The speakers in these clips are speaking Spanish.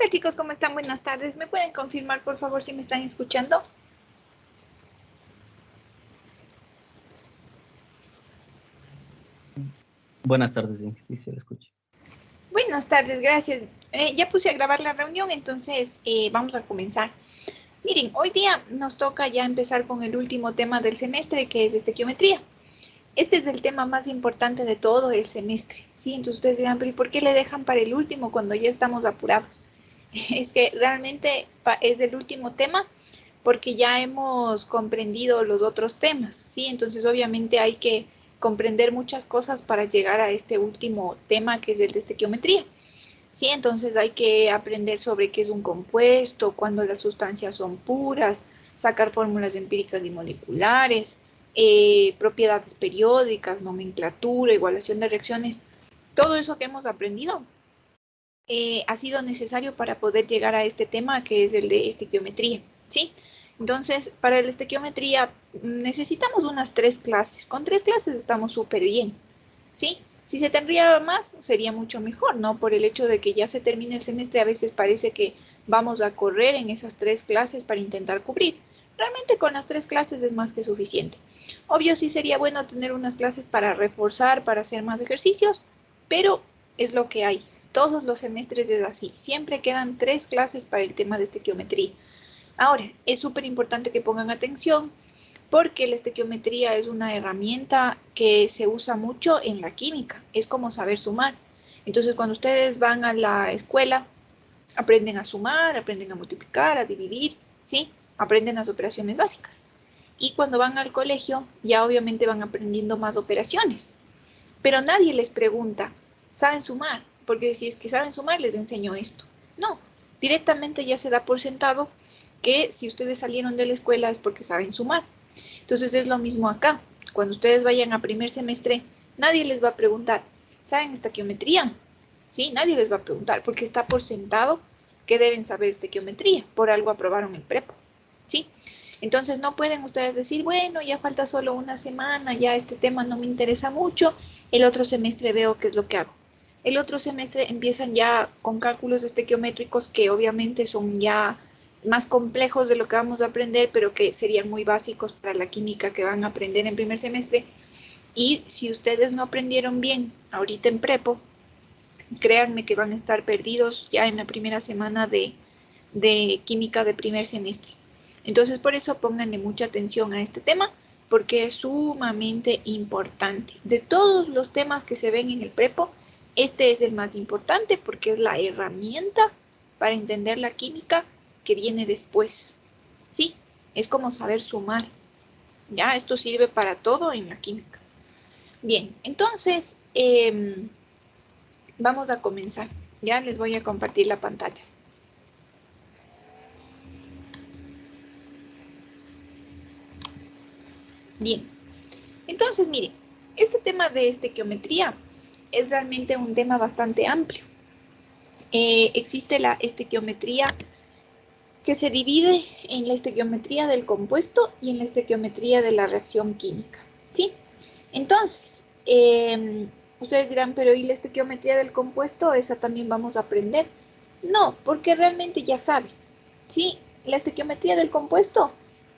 tal, chicos? ¿Cómo están? Buenas tardes. ¿Me pueden confirmar, por favor, si me están escuchando? Buenas tardes, sí, se lo escucha. Buenas tardes, gracias. Ya puse a grabar la reunión, entonces vamos a comenzar. Miren, hoy día nos toca ya empezar con el último tema del semestre, que es estequiometría. Este es el tema más importante de todo el semestre, ¿sí? Entonces ustedes dirán, pero ¿y por qué le dejan para el último cuando ya estamos apurados? Es que realmente es el último tema porque ya hemos comprendido los otros temas, ¿sí? Entonces obviamente hay que comprender muchas cosas para llegar a este último tema que es el de estequiometría. Sí, entonces hay que aprender sobre qué es un compuesto, cuándo las sustancias son puras, sacar fórmulas empíricas y moleculares, propiedades periódicas, nomenclatura, igualación de reacciones. Todo eso que hemos aprendido ha sido necesario para poder llegar a este tema que es el de estequiometría, ¿sí? Entonces, para la estequiometría necesitamos unas 3 clases. Con 3 clases estamos súper bien, ¿sí? Si se tendría más, sería mucho mejor, ¿no? Por el hecho de que ya se termine el semestre, a veces parece que vamos a correr en esas 3 clases para intentar cubrir. Realmente con las 3 clases es más que suficiente. Obvio, sí sería bueno tener unas clases para reforzar, para hacer más ejercicios, pero es lo que hay. Todos los semestres es así. Siempre quedan 3 clases para el tema de estequiometría. Ahora, es súper importante que pongan atención porque la estequiometría es una herramienta que se usa mucho en la química. Es como saber sumar. Entonces, cuando ustedes van a la escuela, aprenden a sumar, aprenden a multiplicar, a dividir, ¿sí? Aprenden las operaciones básicas. Y cuando van al colegio, ya obviamente van aprendiendo más operaciones. Pero nadie les pregunta, ¿saben sumar? Porque si es que saben sumar, les enseño esto. No, directamente ya se da por sentado que si ustedes salieron de la escuela es porque saben sumar. Entonces es lo mismo acá. Cuando ustedes vayan a primer semestre, nadie les va a preguntar, ¿saben estequiometría? Sí, nadie les va a preguntar porque está por sentado que deben saber estequiometría. Por algo aprobaron el prepo. ¿Sí? Entonces no pueden ustedes decir, bueno, ya falta solo una semana, ya este tema no me interesa mucho, el otro semestre veo qué es lo que hago. El otro semestre empiezan ya con cálculos estequiométricos que obviamente son ya más complejos de lo que vamos a aprender, pero que serían muy básicos para la química que van a aprender en primer semestre. Y si ustedes no aprendieron bien ahorita en prepo, créanme que van a estar perdidos ya en la primera semana de química de primer semestre. Entonces, por eso pónganle mucha atención a este tema, porque es sumamente importante. De todos los temas que se ven en el prepo, este es el más importante porque es la herramienta para entender la química que viene después. ¿Sí? Es como saber sumar. Ya, esto sirve para todo en la química. Bien, entonces, vamos a comenzar. Ya les voy a compartir la pantalla. Bien, entonces miren, este tema de estequiometría es realmente un tema bastante amplio. Existe la estequiometría que se divide en la estequiometría del compuesto y en la estequiometría de la reacción química, ¿sí? Entonces, ustedes dirán, pero ¿y la estequiometría del compuesto? Esa también vamos a aprender. No, porque realmente ya saben, ¿sí? La estequiometría del compuesto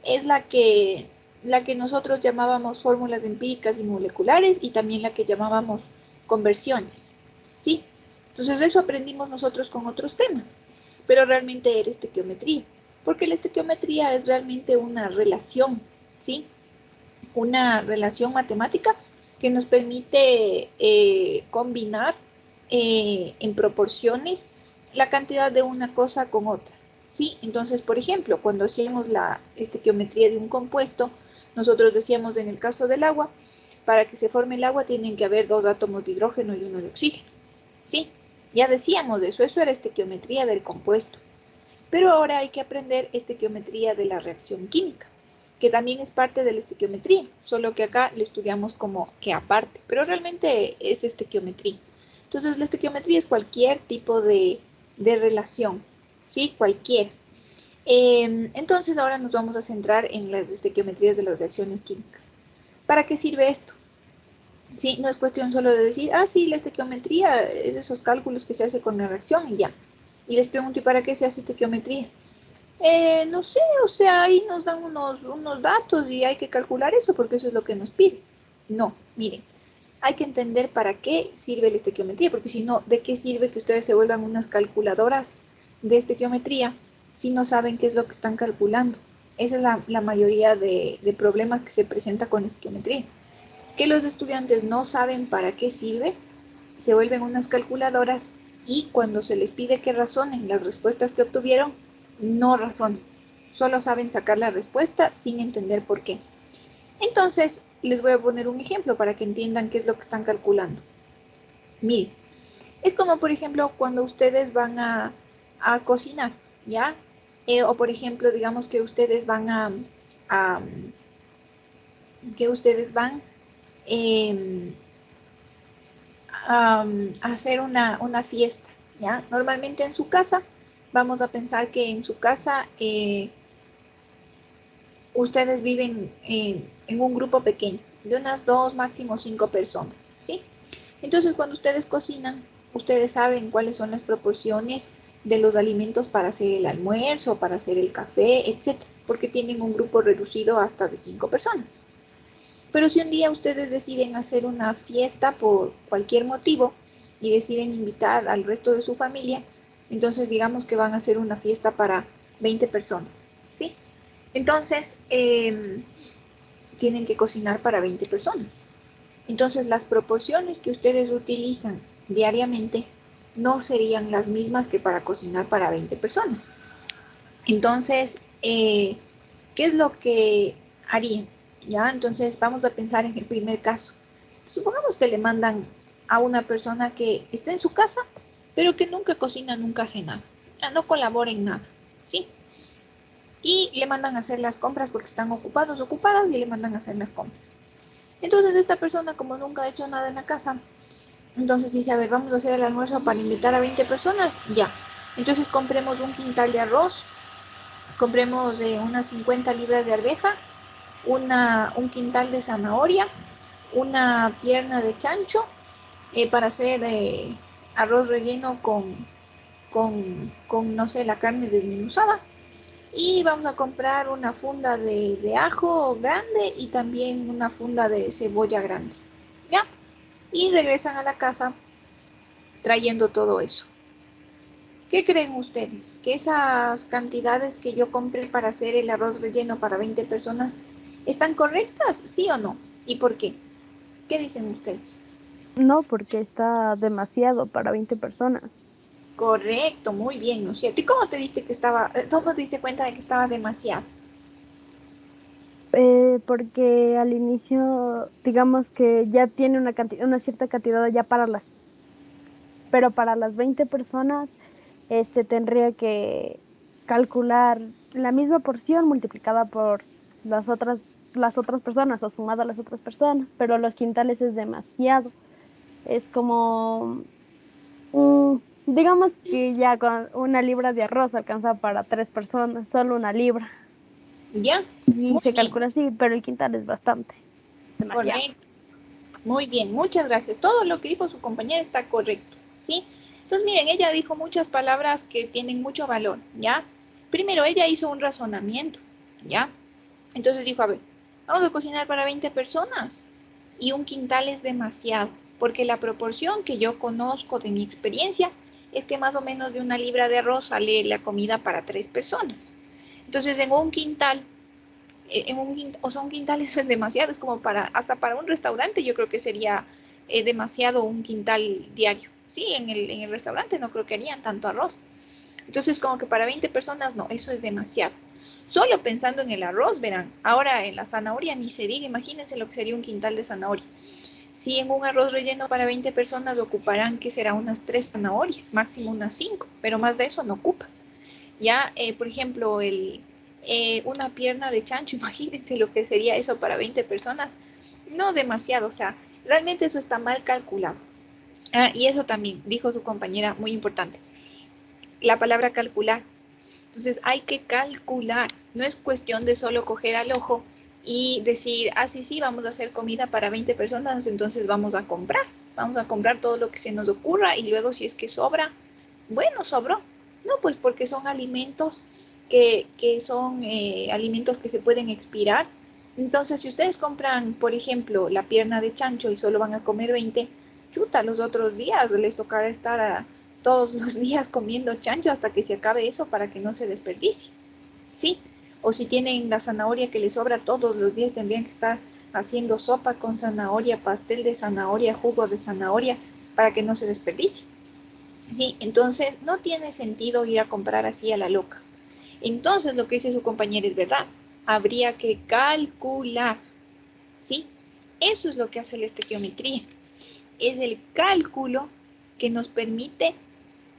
es la que nosotros llamábamos fórmulas empíricas y moleculares y también la que llamábamos conversiones, ¿sí? Entonces eso aprendimos nosotros con otros temas, pero realmente era estequiometría, porque la estequiometría es realmente una relación, ¿sí? Una relación matemática que nos permite combinar en proporciones la cantidad de una cosa con otra, ¿sí? Entonces, por ejemplo, cuando hacíamos la estequiometría de un compuesto, nosotros decíamos en el caso del agua, para que se forme el agua tienen que haber 2 átomos de hidrógeno y 1 de oxígeno, ¿sí? Ya decíamos eso era estequiometría del compuesto. Pero ahora hay que aprender estequiometría de la reacción química, que también es parte de la estequiometría, solo que acá lo estudiamos como que aparte, pero realmente es estequiometría. Entonces, la estequiometría es cualquier tipo de relación, ¿sí? Cualquier. Entonces, ahora nos vamos a centrar en las estequiometrías de las reacciones químicas. ¿Para qué sirve esto? Sí, no es cuestión solo de decir, sí, la estequiometría es esos cálculos que se hace con la reacción y ya. Y les pregunto, ¿y para qué se hace estequiometría? No sé, o sea, ahí nos dan unos datos y hay que calcular eso porque eso es lo que nos pide. No, miren, hay que entender para qué sirve la estequiometría, porque si no, ¿de qué sirve que ustedes se vuelvan unas calculadoras de estequiometría si no saben qué es lo que están calculando? Esa es la mayoría de problemas que se presenta con la estequiometría, que los estudiantes no saben para qué sirve, se vuelven unas calculadoras y cuando se les pide que razonen las respuestas que obtuvieron, no razonan, solo saben sacar la respuesta sin entender por qué. Entonces, les voy a poner un ejemplo para que entiendan qué es lo que están calculando. Miren, es como por ejemplo cuando ustedes van a cocinar, ¿ya? O por ejemplo, digamos que ustedes van a que ustedes van eh, a hacer una fiesta, ¿ya? Normalmente en su casa, vamos a pensar que en su casa ustedes viven en un grupo pequeño, de unas 2, máximo 5 personas, ¿sí? Entonces, cuando ustedes cocinan, ustedes saben cuáles son las proporciones de los alimentos para hacer el almuerzo, para hacer el café, etcétera, porque tienen un grupo reducido hasta de 5 personas. Pero si un día ustedes deciden hacer una fiesta por cualquier motivo y deciden invitar al resto de su familia, entonces digamos que van a hacer una fiesta para 20 personas, ¿sí? Entonces, tienen que cocinar para 20 personas. Entonces, las proporciones que ustedes utilizan diariamente no serían las mismas que para cocinar para 20 personas. Entonces, ¿qué es lo que harían? ¿Ya? Entonces, vamos a pensar en el primer caso. Supongamos que le mandan a una persona que está en su casa, pero que nunca cocina, nunca hace nada. Ya no colabora en nada, ¿sí? Y le mandan a hacer las compras porque están ocupados, ocupadas, y le mandan a hacer las compras. Entonces, esta persona, como nunca ha hecho nada en la casa, entonces dice, a ver, vamos a hacer el almuerzo para invitar a 20 personas, ya. Entonces compremos un quintal de arroz, compremos unas 50 libras de arveja, un quintal de zanahoria, una pierna de chancho para hacer arroz relleno no sé, la carne desmenuzada. Y vamos a comprar una funda de ajo grande y también una funda de cebolla grande. ¿Ya? Y regresan a la casa trayendo todo eso. ¿Qué creen ustedes? ¿Que esas cantidades que yo compré para hacer el arroz relleno para 20 personas están correctas? ¿Sí o no? ¿Y por qué? ¿Qué dicen ustedes? No, porque está demasiado para 20 personas. Correcto, muy bien, ¿no es cierto? ¿Y cómo te diste que estaba, cómo te diste cuenta de que estaba demasiado? Porque al inicio, digamos que ya tiene una cierta cantidad ya pero para las 20 personas, tendría que calcular la misma porción multiplicada por las otras, las otras personas o sumado a las otras personas, pero los quintales es demasiado. Es como, digamos que ya con una libra de arroz alcanza para 3 personas, solo una libra. ¿Ya? Y Muy se bien, calcula así, pero el quintal es bastante, demasiado. correcto. Muy bien, muchas gracias. Todo lo que dijo su compañera está correcto, ¿sí? Entonces, miren, ella dijo muchas palabras que tienen mucho valor, ¿ya? Primero, ella hizo un razonamiento, ¿ya? Entonces dijo, a ver, vamos a cocinar para 20 personas y un quintal es demasiado, porque la proporción que yo conozco de mi experiencia es que más o menos de una libra de arroz sale la comida para 3 personas. Entonces, en un quintal o sea, un quintal eso es demasiado, es como hasta para un restaurante yo creo que sería demasiado un quintal diario. Sí, en el restaurante no creo que harían tanto arroz. Entonces, como que para 20 personas no, eso es demasiado. Solo pensando en el arroz, verán, ahora en la zanahoria ni se diga, imagínense lo que sería un quintal de zanahoria. Si en un arroz relleno para 20 personas ocuparán que será unas 3 zanahorias, máximo unas 5, pero más de eso no ocupa. Ya, por ejemplo, una pierna de chancho, imagínense lo que sería eso para 20 personas. No demasiado, o sea, realmente eso está mal calculado. Ah, y eso también dijo su compañera, muy importante, la palabra calcular. Entonces hay que calcular, no es cuestión de solo coger al ojo y decir, ah, sí, sí, vamos a hacer comida para 20 personas, entonces vamos a comprar todo lo que se nos ocurra y luego si es que sobra, bueno, sobró, No, pues porque son alimentos que son alimentos que se pueden expirar. Entonces, si ustedes compran, por ejemplo, la pierna de chancho y solo van a comer 20, chuta, los otros días les tocará estar todos los días comiendo chancho hasta que se acabe eso para que no se desperdicie. ¿Sí? O si tienen la zanahoria que les sobra todos los días, tendrían que estar haciendo sopa con zanahoria, pastel de zanahoria, jugo de zanahoria, para que no se desperdicie. ¿Sí? Entonces, no tiene sentido ir a comprar así a la loca. Entonces, lo que dice su compañera es verdad. Habría que calcular, ¿sí? Eso es lo que hace la estequiometría. Es el cálculo que nos permite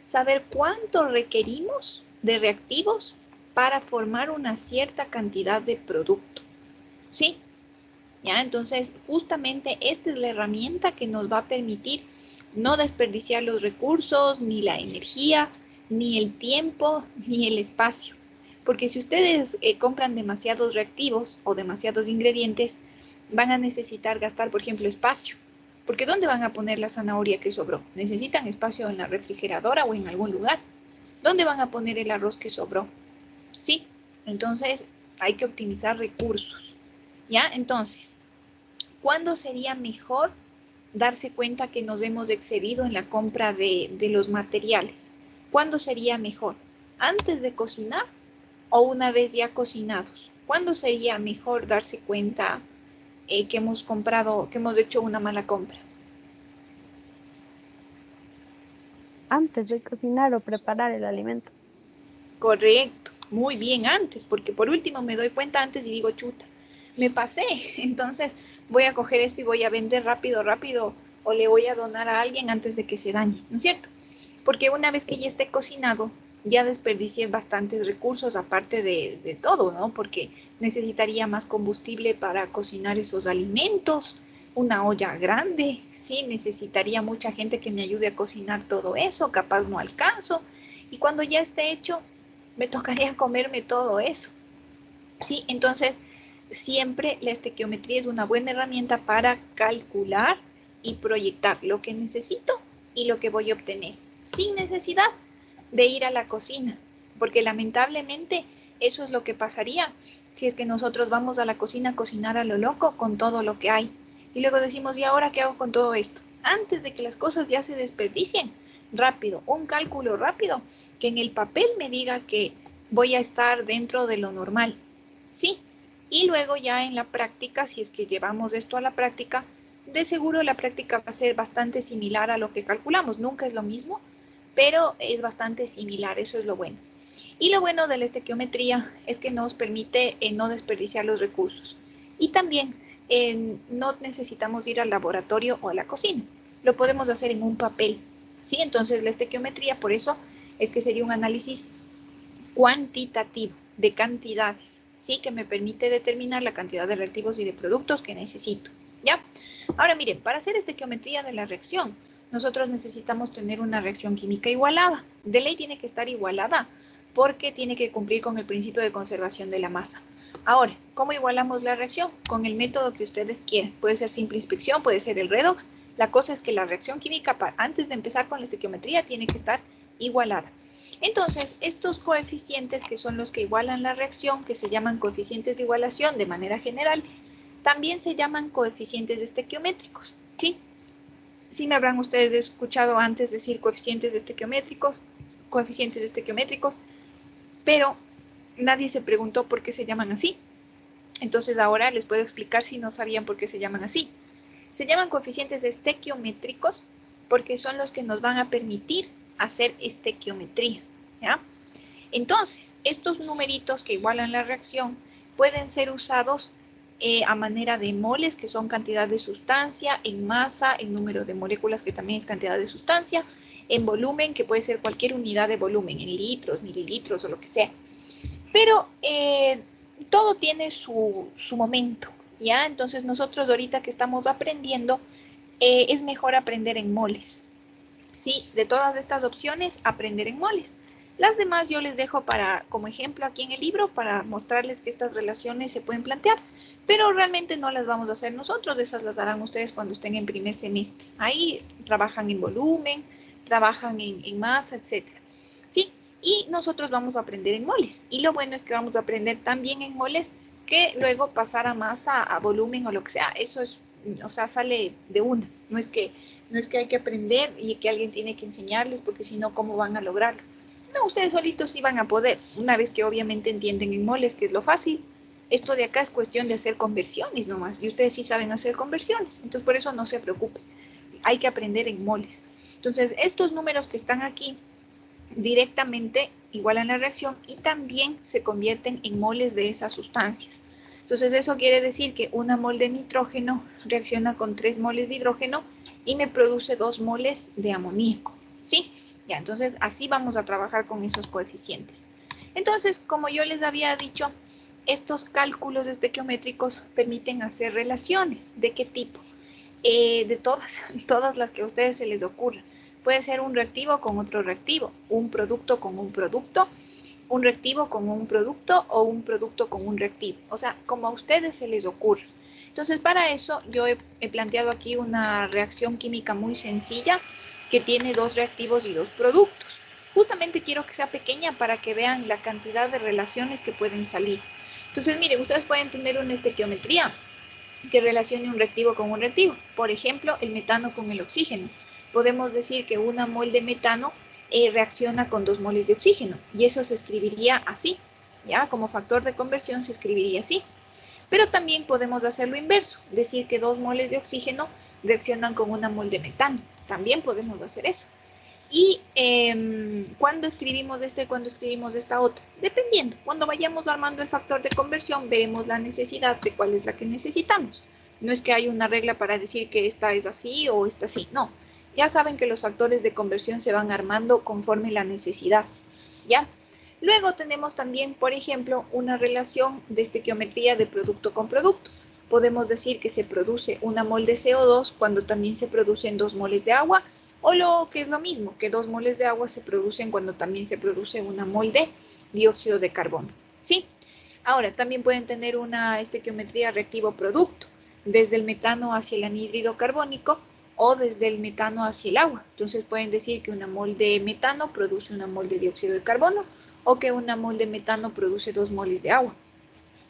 saber cuánto requerimos de reactivos para formar una cierta cantidad de producto, ¿sí? ¿Ya? Entonces, justamente esta es la herramienta que nos va a permitir no desperdiciar los recursos, ni la energía, ni el tiempo, ni el espacio. Porque si ustedes compran demasiados reactivos o demasiados ingredientes, van a necesitar gastar, por ejemplo, espacio. Porque ¿dónde van a poner la zanahoria que sobró? ¿Necesitan espacio en la refrigeradora o en algún lugar? ¿Dónde van a poner el arroz que sobró? ¿Sí? Entonces, hay que optimizar recursos. ¿Ya? Entonces, ¿cuándo sería mejor darse cuenta que nos hemos excedido en la compra de los materiales? ¿Cuándo sería mejor? ¿Antes de cocinar o una vez ya cocinados? ¿Cuándo sería mejor darse cuenta que hemos comprado, que hemos hecho una mala compra? Antes de cocinar o preparar el alimento. Correcto, muy bien antes, porque por último me doy cuenta antes y digo, chuta, me pasé, entonces voy a coger esto y voy a vender rápido, rápido, o le voy a donar a alguien antes de que se dañe, ¿no es cierto? Porque una vez que ya esté cocinado, ya desperdicié bastantes recursos aparte de todo, ¿no? Porque necesitaría más combustible para cocinar esos alimentos, una olla grande, ¿sí? Necesitaría mucha gente que me ayude a cocinar todo eso, capaz no alcanzo. Y cuando ya esté hecho, me tocaría comerme todo eso, ¿sí? Entonces, siempre la estequiometría es una buena herramienta para calcular y proyectar lo que necesito y lo que voy a obtener, sin necesidad de ir a la cocina, porque lamentablemente eso es lo que pasaría si es que nosotros vamos a la cocina a cocinar a lo loco con todo lo que hay. Y luego decimos, ¿y ahora qué hago con todo esto? Antes de que las cosas ya se desperdicien, rápido, un cálculo rápido, que en el papel me diga que voy a estar dentro de lo normal, ¿sí? Y luego ya en la práctica, si es que llevamos esto a la práctica, de seguro la práctica va a ser bastante similar a lo que calculamos. Nunca es lo mismo, pero es bastante similar, eso es lo bueno. Y lo bueno de la estequiometría es que nos permite no desperdiciar los recursos. Y también no necesitamos ir al laboratorio o a la cocina. Lo podemos hacer en un papel, ¿sí? Entonces la estequiometría, por eso es que sería un análisis cuantitativo de cantidades, ¿sí? Que me permite determinar la cantidad de reactivos y de productos que necesito, ¿ya? Ahora miren, para hacer estequiometría de la reacción, nosotros necesitamos tener una reacción química igualada. De ley tiene que estar igualada porque tiene que cumplir con el principio de conservación de la masa. Ahora, ¿cómo igualamos la reacción? Con el método que ustedes quieran. Puede ser simple inspección, puede ser el redox. La cosa es que la reacción química, antes de empezar con la estequiometría, tiene que estar igualada. Entonces, estos coeficientes que son los que igualan la reacción, que se llaman coeficientes de igualación de manera general, también se llaman coeficientes estequiométricos, ¿sí? Sí me habrán ustedes escuchado antes decir coeficientes estequiométricos, pero nadie se preguntó por qué se llaman así. Entonces ahora les puedo explicar si no sabían por qué se llaman así. Se llaman coeficientes estequiométricos porque son los que nos van a permitir hacer estequiometría, ¿ya? Entonces, estos numeritos que igualan la reacción pueden ser usados a manera de moles, que son cantidad de sustancia, en masa, en número de moléculas, que también es cantidad de sustancia, en volumen, que puede ser cualquier unidad de volumen, en litros, mililitros o lo que sea. Pero todo tiene su momento, ¿ya? Entonces nosotros ahorita que estamos aprendiendo, es mejor aprender en moles. Sí, de todas estas opciones, aprender en moles. Las demás yo les dejo como ejemplo aquí en el libro para mostrarles que estas relaciones se pueden plantear, pero realmente no las vamos a hacer nosotros, esas las harán ustedes cuando estén en primer semestre. Ahí trabajan en volumen, trabajan en masa, etc. Sí, Y nosotros vamos a aprender en moles. Y lo bueno es que vamos a aprender también en moles que luego pasar a masa, a volumen o lo que sea. Eso es, o sea, sale de una. No es que hay que aprender y que alguien tiene que enseñarles, porque si no, ¿cómo van a lograrlo? No, ustedes solitos sí van a poder, una vez que obviamente entienden en moles, que es lo fácil. Esto de acá es cuestión de hacer conversiones nomás, y ustedes sí saben hacer conversiones, entonces por eso no se preocupen. Hay que aprender en moles. Entonces, estos números que están aquí directamente igualan la reacción y también se convierten en moles de esas sustancias. Entonces, eso quiere decir que una mol de nitrógeno reacciona con 3 moles de hidrógeno y me produce 2 moles de amoníaco. ¿Sí? Ya, entonces así vamos a trabajar con esos coeficientes. Entonces, como yo les había dicho, estos cálculos estequiométricos permiten hacer relaciones. ¿De qué tipo? De todas las que a ustedes se les ocurra. Puede ser un reactivo con otro reactivo, un producto con un producto, un reactivo con un producto o un producto con un reactivo. O sea, como a ustedes se les ocurra. Entonces, para eso yo he planteado aquí una reacción química muy sencilla que tiene 2 reactivos y 2 productos. Justamente quiero que sea pequeña para que vean la cantidad de relaciones que pueden salir. Entonces, miren, ustedes pueden tener una estequiometría que relacione un reactivo con un reactivo. Por ejemplo, el metano con el oxígeno. Podemos decir que una mol de metano reacciona con 2 moles de oxígeno y eso se escribiría así, ¿ya? Como factor de conversión se escribiría así. Pero también podemos hacer lo inverso, decir que 2 moles de oxígeno reaccionan con una mol de metano. También podemos hacer eso. Y cuando escribimos esta y cuando escribimos esta otra, dependiendo, cuando vayamos armando el factor de conversión, veremos la necesidad de cuál es la que necesitamos. No es que hay una regla para decir que esta es así o esta así, no. Ya saben que los factores de conversión se van armando conforme la necesidad, ¿ya? Luego tenemos también, por ejemplo, una relación de estequiometría de producto con producto. Podemos decir que se produce una mol de CO2 cuando también se producen 2 moles de agua, o lo que es lo mismo, que 2 moles de agua se producen cuando también se produce una mol de dióxido de carbono. ¿Sí? Ahora, también pueden tener una estequiometría reactivo-producto, desde el metano hacia el anhídrido carbónico o desde el metano hacia el agua. Entonces pueden decir que una mol de metano produce una mol de dióxido de carbono o que una mol de metano produce 2 moles de agua.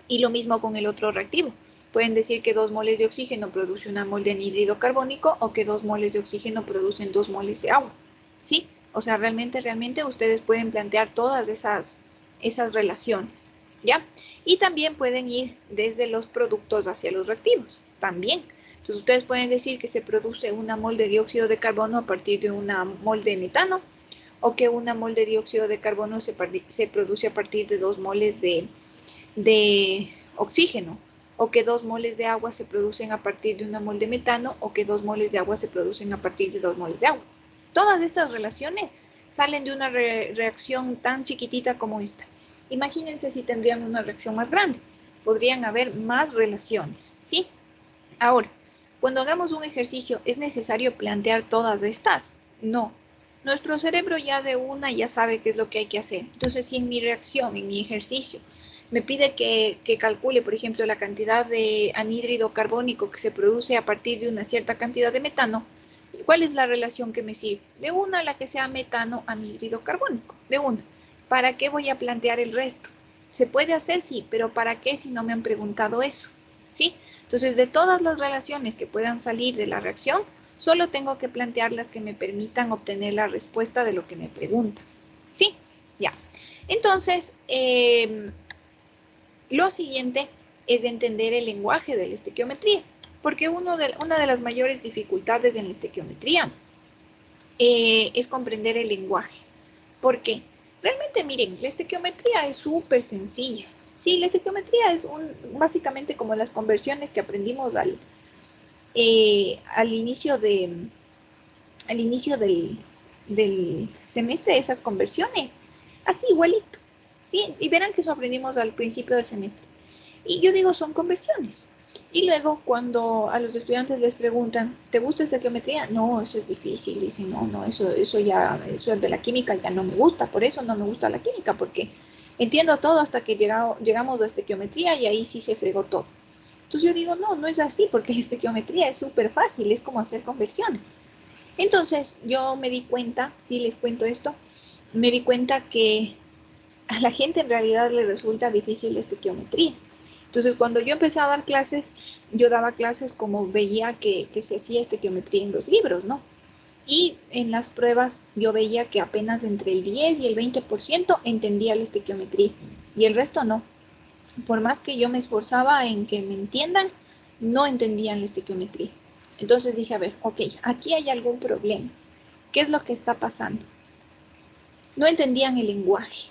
Y lo mismo con el otro reactivo. Pueden decir que 2 moles de oxígeno produce una mol de anhídrido carbónico o que 2 moles de oxígeno producen 2 moles de agua. ¿Sí? O sea, realmente ustedes pueden plantear todas esas relaciones, ¿ya? Y también pueden ir desde los productos hacia los reactivos, también. Entonces, ustedes pueden decir que se produce una mol de dióxido de carbono a partir de una mol de metano, o que una mol de dióxido de carbono se produce a partir de 2 moles de oxígeno, o que 2 moles de agua se producen a partir de una mol de metano, o que 2 moles de agua se producen a partir de 2 moles de agua. Todas estas relaciones salen de una reacción tan chiquitita como esta. Imagínense si tendrían una reacción más grande. Podrían haber más relaciones, ¿sí? Ahora, cuando hagamos un ejercicio, ¿es necesario plantear todas estas? No. Nuestro cerebro ya de una ya sabe qué es lo que hay que hacer. Entonces, si en mi reacción, en mi ejercicio, me pide que calcule, por ejemplo, la cantidad de anhídrido carbónico que se produce a partir de una cierta cantidad de metano, ¿cuál es la relación que me sirve? De una, la que sea metano anhídrido carbónico, de una. ¿Para qué voy a plantear el resto? ¿Se puede hacer? Sí, pero ¿para qué si no me han preguntado eso? ¿Sí? Entonces, de todas las relaciones que puedan salir de la reacción, solo tengo que plantear las que me permitan obtener la respuesta de lo que me preguntan. ¿Sí? Ya. Entonces, lo siguiente es entender el lenguaje de la estequiometría, porque una de las mayores dificultades en la estequiometría es comprender el lenguaje. ¿Por qué? Realmente, miren, la estequiometría es súper sencilla. Sí, la estequiometría es básicamente como las conversiones que aprendimos al inicio del semestre, esas conversiones. Así, igualito. ¿Sí? Y verán que eso aprendimos al principio del semestre. Y yo digo, son conversiones. Y luego, cuando a los estudiantes les preguntan, ¿te gusta estequiometría? No, eso es difícil. Dicen, no, eso de la química ya no me gusta. Por eso no me gusta la química, porque entiendo todo hasta que llegamos a estequiometría y ahí sí se fregó todo. Entonces yo digo, no es así, porque la estequiometría es súper fácil, es como hacer conversiones. Entonces yo me di cuenta, si les cuento esto, me di cuenta que a la gente en realidad le resulta difícil estequiometría. Entonces cuando yo empecé a dar clases, yo daba clases como veía que se hacía estequiometría en los libros, ¿no? Y en las pruebas yo veía que apenas entre el 10 y el 20% entendía la estequiometría y el resto no. Por más que yo me esforzaba en que me entiendan, no entendían la estequiometría. Entonces dije, a ver, ok, aquí hay algún problema. ¿Qué es lo que está pasando? No entendían el lenguaje.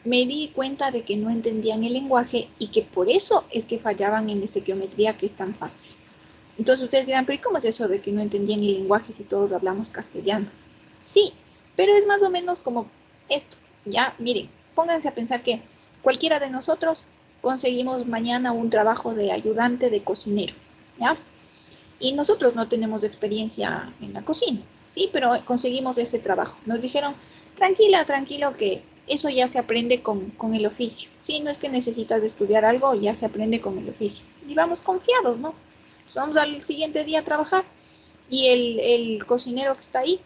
Me di cuenta de que no entendían el lenguaje y que por eso es que fallaban en la estequiometría, que es tan fácil. Entonces ustedes dirán, pero ¿y cómo es eso de que no entendían el lenguaje si todos hablamos castellano? Sí, pero es más o menos como esto. Ya, miren, pónganse a pensar que cualquiera de nosotros conseguimos mañana un trabajo de ayudante de cocinero, ¿ya? Y nosotros no tenemos experiencia en la cocina, sí, pero conseguimos ese trabajo. Nos dijeron, tranquila, tranquilo, que eso ya se aprende con el oficio. Sí, no es que necesitas estudiar algo, ya se aprende con el oficio. Y vamos confiados, ¿no? Pues vamos al siguiente día a trabajar y el cocinero que está ahí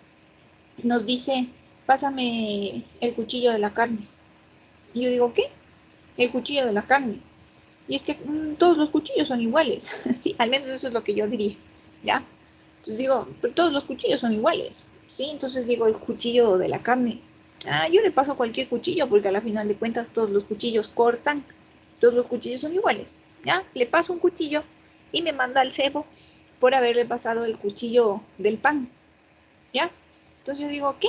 nos dice, pásame el cuchillo de la carne. Y yo digo, ¿qué? El cuchillo de la carne. Y es que todos los cuchillos son iguales. Sí, al menos eso es lo que yo diría. ¿Ya? Entonces digo, pero todos los cuchillos son iguales. Sí, entonces digo, el cuchillo de la carne. Ah, yo le paso cualquier cuchillo porque a la final de cuentas todos los cuchillos cortan. Todos los cuchillos son iguales. ¿Ya? Le paso un cuchillo y me manda al cebo por haberle pasado el cuchillo del pan. ¿Ya? Entonces yo digo, ¿qué?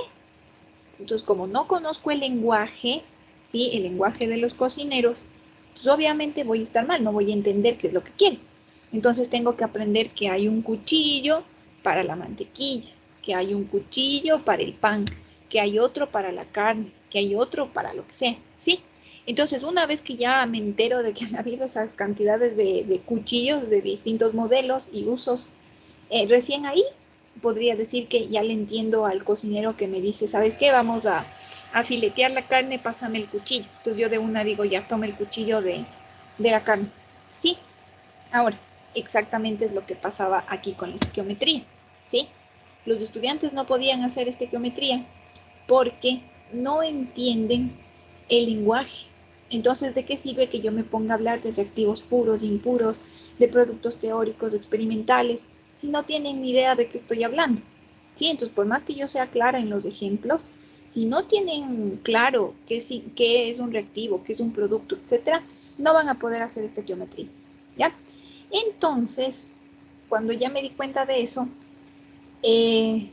Entonces, como no conozco el lenguaje, ¿sí? El lenguaje de los cocineros, pues obviamente voy a estar mal, no voy a entender qué es lo que quiere. Entonces tengo que aprender que hay un cuchillo para la mantequilla, que hay un cuchillo para el pan, que hay otro para la carne, que hay otro para lo que sea, ¿sí? Entonces, una vez que ya me entero de que han habido esas cantidades de cuchillos de distintos modelos y usos, recién ahí podría decir que ya le entiendo al cocinero que me dice, ¿sabes qué? Vamos a filetear la carne, pásame el cuchillo. Entonces yo de una digo, ya tome el cuchillo de la carne. Sí, ahora, exactamente es lo que pasaba aquí con la estequiometría. ¿Sí? Los estudiantes no podían hacer estequiometría porque no entienden el lenguaje. Entonces, ¿de qué sirve que yo me ponga a hablar de reactivos puros, impuros, de productos teóricos, experimentales, si no tienen ni idea de qué estoy hablando? Sí, entonces, por más que yo sea clara en los ejemplos, si no tienen claro qué es un reactivo, qué es un producto, etcétera, no van a poder hacer estequiometría. ¿Ya? Entonces, cuando ya me di cuenta de eso, eh,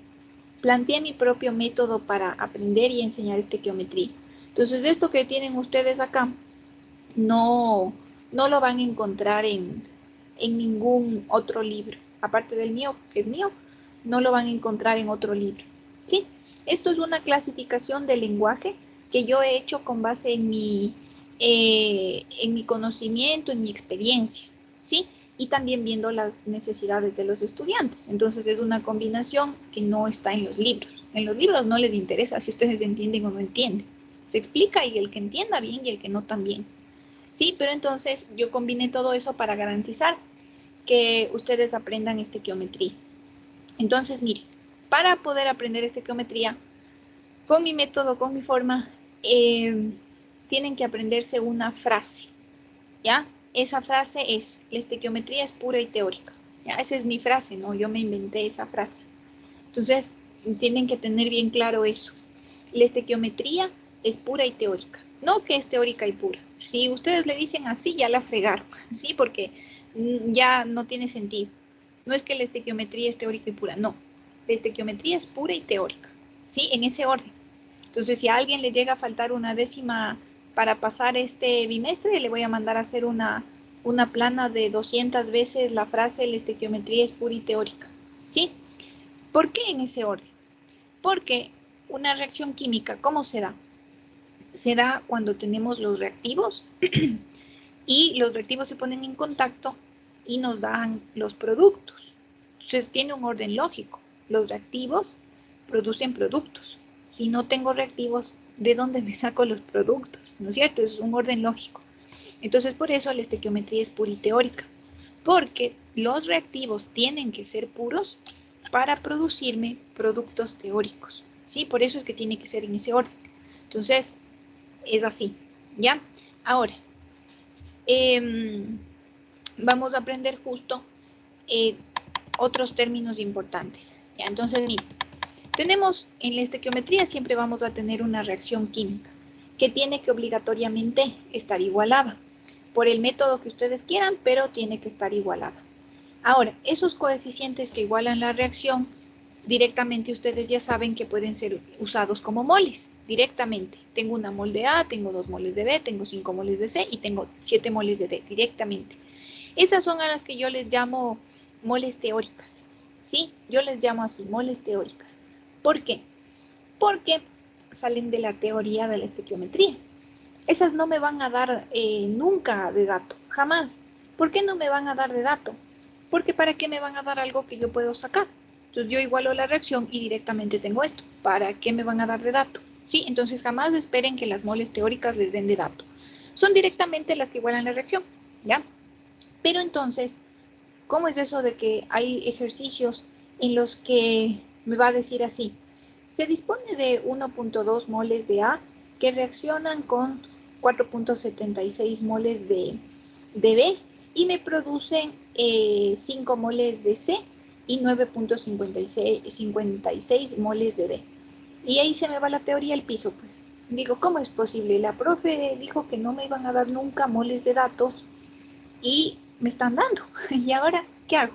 planteé mi propio método para aprender y enseñar estequiometría. Entonces, esto que tienen ustedes acá, no, no lo van a encontrar en ningún otro libro. Aparte del mío, que es mío, no lo van a encontrar en otro libro. ¿Sí? Esto es una clasificación del lenguaje que yo he hecho con base en mi conocimiento, en mi experiencia. ¿Sí? Y también viendo las necesidades de los estudiantes. Entonces es una combinación que no está en los libros. En los libros no les interesa si ustedes entienden o no entienden. Se explica y el que entienda bien y el que no también. Sí, pero entonces yo combiné todo eso para garantizar que ustedes aprendan estequiometría. Entonces, mire, para poder aprender estequiometría, con mi método, con mi forma, tienen que aprenderse una frase, ¿ya? Esa frase es, la estequiometría es pura y teórica, ¿ya? Esa es mi frase, ¿no? Yo me inventé esa frase. Entonces, tienen que tener bien claro eso. La estequiometría es pura y teórica, no que es teórica y pura. Si ustedes le dicen así, ya la fregaron, ¿sí? Porque ya no tiene sentido. No es que la estequiometría es teórica y pura, no. La estequiometría es pura y teórica, ¿sí? En ese orden. Entonces, si a alguien le llega a faltar una décima para pasar este bimestre, le voy a mandar a hacer una plana de 200 veces la frase la estequiometría es pura y teórica, ¿sí? ¿Por qué en ese orden? Porque una reacción química, ¿cómo se da? Se da cuando tenemos los reactivos y los reactivos se ponen en contacto y nos dan los productos. Entonces tiene un orden lógico. Los reactivos producen productos. Si no tengo reactivos, ¿de dónde me saco los productos? ¿No es cierto? Es un orden lógico. Entonces por eso la estequiometría es pura y teórica. Porque los reactivos tienen que ser puros para producirme productos teóricos. ¿Sí? Por eso es que tiene que ser en ese orden. Entonces, es así, ¿ya? Ahora, vamos a aprender justo otros términos importantes. ¿Ya? Entonces, miren, tenemos en la estequiometría siempre vamos a tener una reacción química que tiene que obligatoriamente estar igualada por el método que ustedes quieran, pero tiene que estar igualada. Ahora, esos coeficientes que igualan la reacción, directamente ustedes ya saben que pueden ser usados como moles, directamente. Tengo una mol de A, tengo 2 moles de B, tengo 5 moles de C y tengo 7 moles de D, directamente. Esas son a las que yo les llamo moles teóricas, ¿sí? Yo les llamo así, moles teóricas. ¿Por qué? Porque salen de la teoría de la estequiometría. Esas no me van a dar nunca de dato, jamás. ¿Por qué no me van a dar de dato? Porque ¿para qué me van a dar algo que yo puedo sacar? Entonces yo igualo la reacción y directamente tengo esto. ¿Para qué me van a dar de dato? ¿Sí? Entonces jamás esperen que las moles teóricas les den de dato. Son directamente las que igualan la reacción, ¿ya? Pero entonces, ¿cómo es eso de que hay ejercicios en los que me va a decir así? Se dispone de 1.2 moles de A que reaccionan con 4.76 moles de B y me producen 5 moles de C y 9.56 moles de D. Y ahí se me va la teoría al piso, pues. Digo, ¿cómo es posible? La profe dijo que no me iban a dar nunca moles de datos y me están dando. ¿Y ahora qué hago?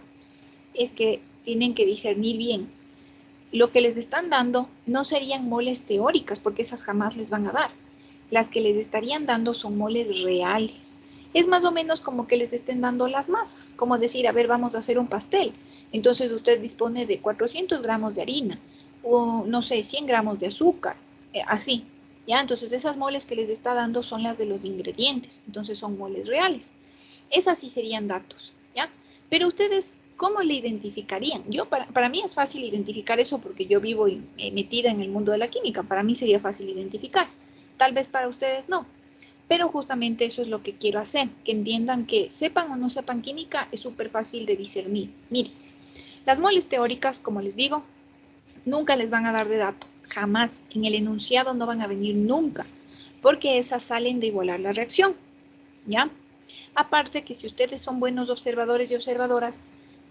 Es que tienen que discernir bien. Lo que les están dando no serían moles teóricas, porque esas jamás les van a dar. Las que les estarían dando son moles reales. Es más o menos como que les estén dando las masas, como decir, a ver, vamos a hacer un pastel. Entonces usted dispone de 400 gramos de harina, o no sé, 100 gramos de azúcar, así. ¿Ya? Entonces esas moles que les está dando son las de los ingredientes, entonces son moles reales. Esas sí serían datos, ¿ya? Pero ustedes, ¿cómo le identificarían? Para mí es fácil identificar eso porque yo vivo metida en el mundo de la química. Para mí sería fácil identificar. Tal vez para ustedes no. Pero justamente eso es lo que quiero hacer, que entiendan que sepan o no sepan química es súper fácil de discernir. Miren, las moles teóricas, como les digo, nunca les van a dar de dato, jamás. En el enunciado no van a venir nunca, porque esas salen de igualar la reacción, ¿ya? Aparte que si ustedes son buenos observadores y observadoras,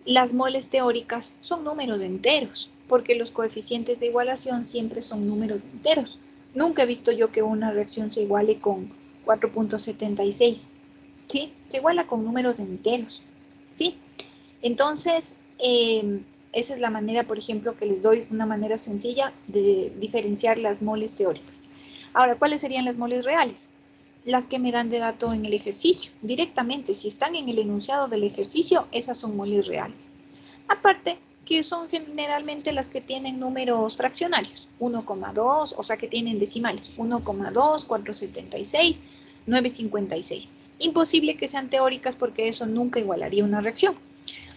las moles teóricas son números enteros, porque los coeficientes de igualación siempre son números enteros. Nunca he visto yo que una reacción se iguale con 4.76, ¿sí? Se iguala con números enteros, ¿sí? Entonces, esa es la manera, por ejemplo, que les doy una manera sencilla de diferenciar las moles teóricas. Ahora, ¿cuáles serían las moles reales? Las que me dan de dato en el ejercicio. Directamente, si están en el enunciado del ejercicio, esas son moles reales. Aparte, que son generalmente las que tienen números fraccionarios, 1,2, o sea que tienen decimales, 1,2, 476, 956. Imposible que sean teóricas porque eso nunca igualaría una reacción.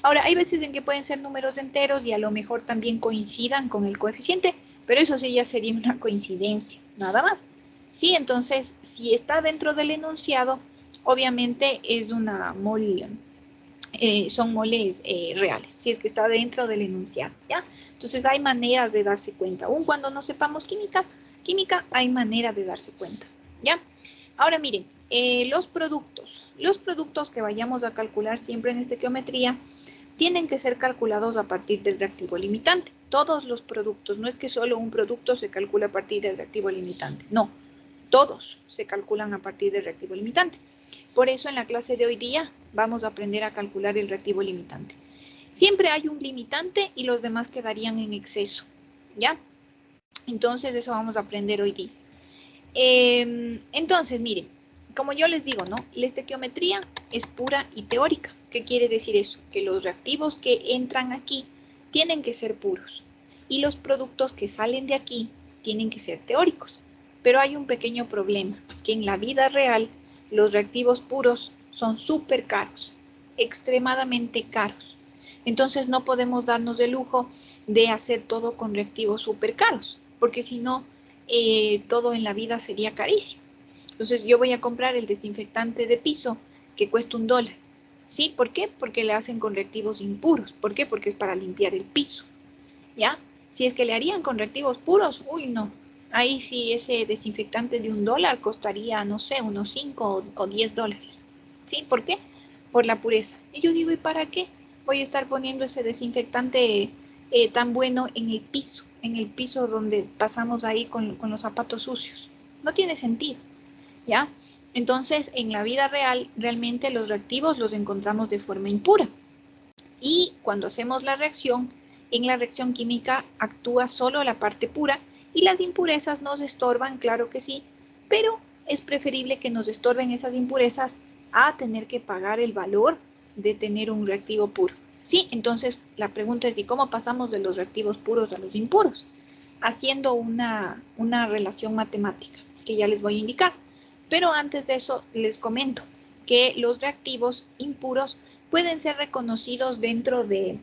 Ahora, hay veces en que pueden ser números enteros y a lo mejor también coincidan con el coeficiente, pero eso sí ya sería una coincidencia, nada más. Sí, entonces, si está dentro del enunciado, obviamente es una mol, son moles reales, si es que está dentro del enunciado, ¿ya? Entonces hay maneras de darse cuenta, aun cuando no sepamos química, hay manera de darse cuenta, ¿ya? Ahora miren, los productos que vayamos a calcular siempre en estequiometría tienen que ser calculados a partir del reactivo limitante. Todos los productos, no es que solo un producto se calcula a partir del reactivo limitante, no, todos se calculan a partir del reactivo limitante. Por eso en la clase de hoy día vamos a aprender a calcular el reactivo limitante. Siempre hay un limitante y los demás quedarían en exceso, ¿ya? Entonces eso vamos a aprender hoy día. Entonces, miren, como yo les digo, ¿no? La estequiometría es pura y teórica. ¿Qué quiere decir eso? Que los reactivos que entran aquí tienen que ser puros y los productos que salen de aquí tienen que ser teóricos. Pero hay un pequeño problema, que en la vida real los reactivos puros son súper caros, extremadamente caros. Entonces no podemos darnos el lujo de hacer todo con reactivos súper caros, porque si no, todo en la vida sería carísimo. Entonces yo voy a comprar el desinfectante de piso que cuesta $1. ¿Sí? ¿Por qué? Porque le hacen con reactivos impuros. ¿Por qué? Porque es para limpiar el piso. ¿ya? Si es que le harían con reactivos puros, uy, no. Ahí sí ese desinfectante de $1 costaría, no sé, unos 5 o 10 dólares. ¿Sí? ¿Por qué? Por la pureza. Y yo digo, ¿y para qué voy a estar poniendo ese desinfectante tan bueno en el piso donde pasamos ahí con los zapatos sucios? No tiene sentido, ¿ya? Entonces, en la vida real, realmente los reactivos los encontramos de forma impura. Y cuando hacemos la reacción, en la reacción química actúa solo la parte pura y las impurezas nos estorban, claro que sí, pero es preferible que nos estorben esas impurezas a tener que pagar el valor de tener un reactivo puro. Sí, entonces la pregunta es, ¿y cómo pasamos de los reactivos puros a los impuros? Haciendo una relación matemática que ya les voy a indicar. Pero antes de eso les comento que los reactivos impuros pueden ser reconocidos dentro de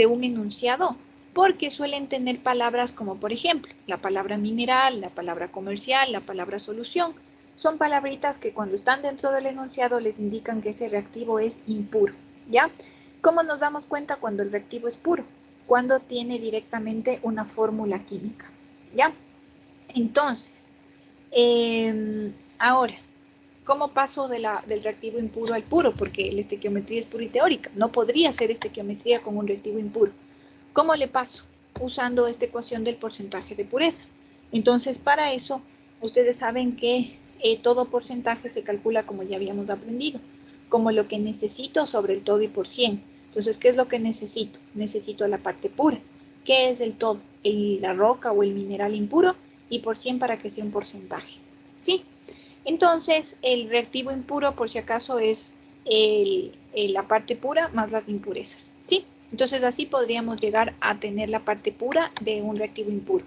un enunciado porque suelen tener palabras como, por ejemplo, la palabra mineral, la palabra comercial, la palabra solución. Son palabritas que cuando están dentro del enunciado les indican que ese reactivo es impuro, ¿ya? ¿Cómo nos damos cuenta cuando el reactivo es puro? Cuando tiene directamente una fórmula química, ¿ya? Entonces, ahora, ¿cómo paso del reactivo impuro al puro? Porque la estequiometría es pura y teórica. No podría hacer estequiometría con un reactivo impuro. ¿Cómo le paso? Usando esta ecuación del porcentaje de pureza. Entonces, para eso, ustedes saben que todo porcentaje se calcula como ya habíamos aprendido, como lo que necesito sobre el todo y por 100. Entonces, ¿qué es lo que necesito? Necesito la parte pura. ¿Qué es el todo? La roca o el mineral impuro y por 100 para que sea un porcentaje. ¿Sí? Entonces, el reactivo impuro, por si acaso, es la parte pura más las impurezas. ¿Sí? Entonces, así podríamos llegar a tener la parte pura de un reactivo impuro.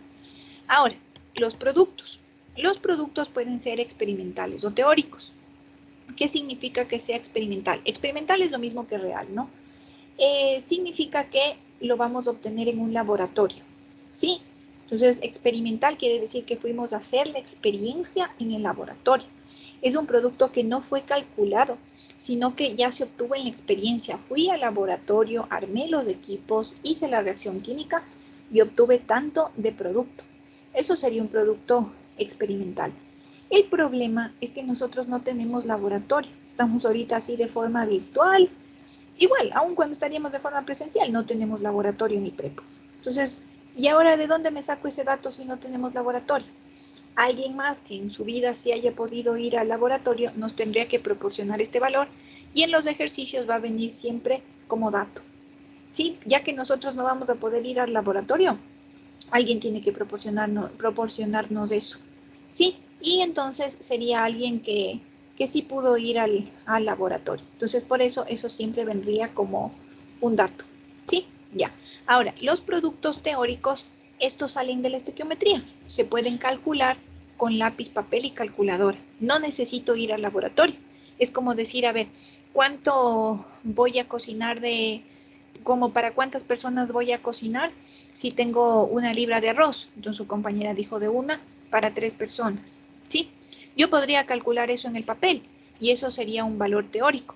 Ahora, los productos. Los productos pueden ser experimentales o teóricos. ¿Qué significa que sea experimental? Experimental es lo mismo que real, ¿no? Significa que lo vamos a obtener en un laboratorio, ¿sí? Entonces, experimental quiere decir que fuimos a hacer la experiencia en el laboratorio. Es un producto que no fue calculado, sino que ya se obtuvo en la experiencia. Fui al laboratorio, armé los equipos, hice la reacción química y obtuve tanto de producto. Eso sería un producto experimental. El problema es que nosotros no tenemos laboratorio. Estamos ahorita así de forma virtual. Igual, aun cuando estaríamos de forma presencial, no tenemos laboratorio ni prepo. Entonces, ¿y ahora de dónde me saco ese dato si no tenemos laboratorio? Alguien más que en su vida sí haya podido ir al laboratorio nos tendría que proporcionar este valor y en los ejercicios va a venir siempre como dato. ¿Sí? Ya que nosotros no vamos a poder ir al laboratorio, alguien tiene que proporcionarnos eso. ¿Sí? Y entonces sería alguien que sí pudo ir al laboratorio. Entonces, por eso siempre vendría como un dato. ¿Sí? Ya. Ahora, los productos teóricos, estos salen de la estequiometría. Se pueden calcular con lápiz, papel y calculadora. No necesito ir al laboratorio. Es como decir, a ver, ¿cuánto voy a cocinar como para cuántas personas voy a cocinar si tengo 1 libra de arroz? Entonces su compañera dijo de 1 para 3 personas. ¿Sí? Yo podría calcular eso en el papel y eso sería un valor teórico.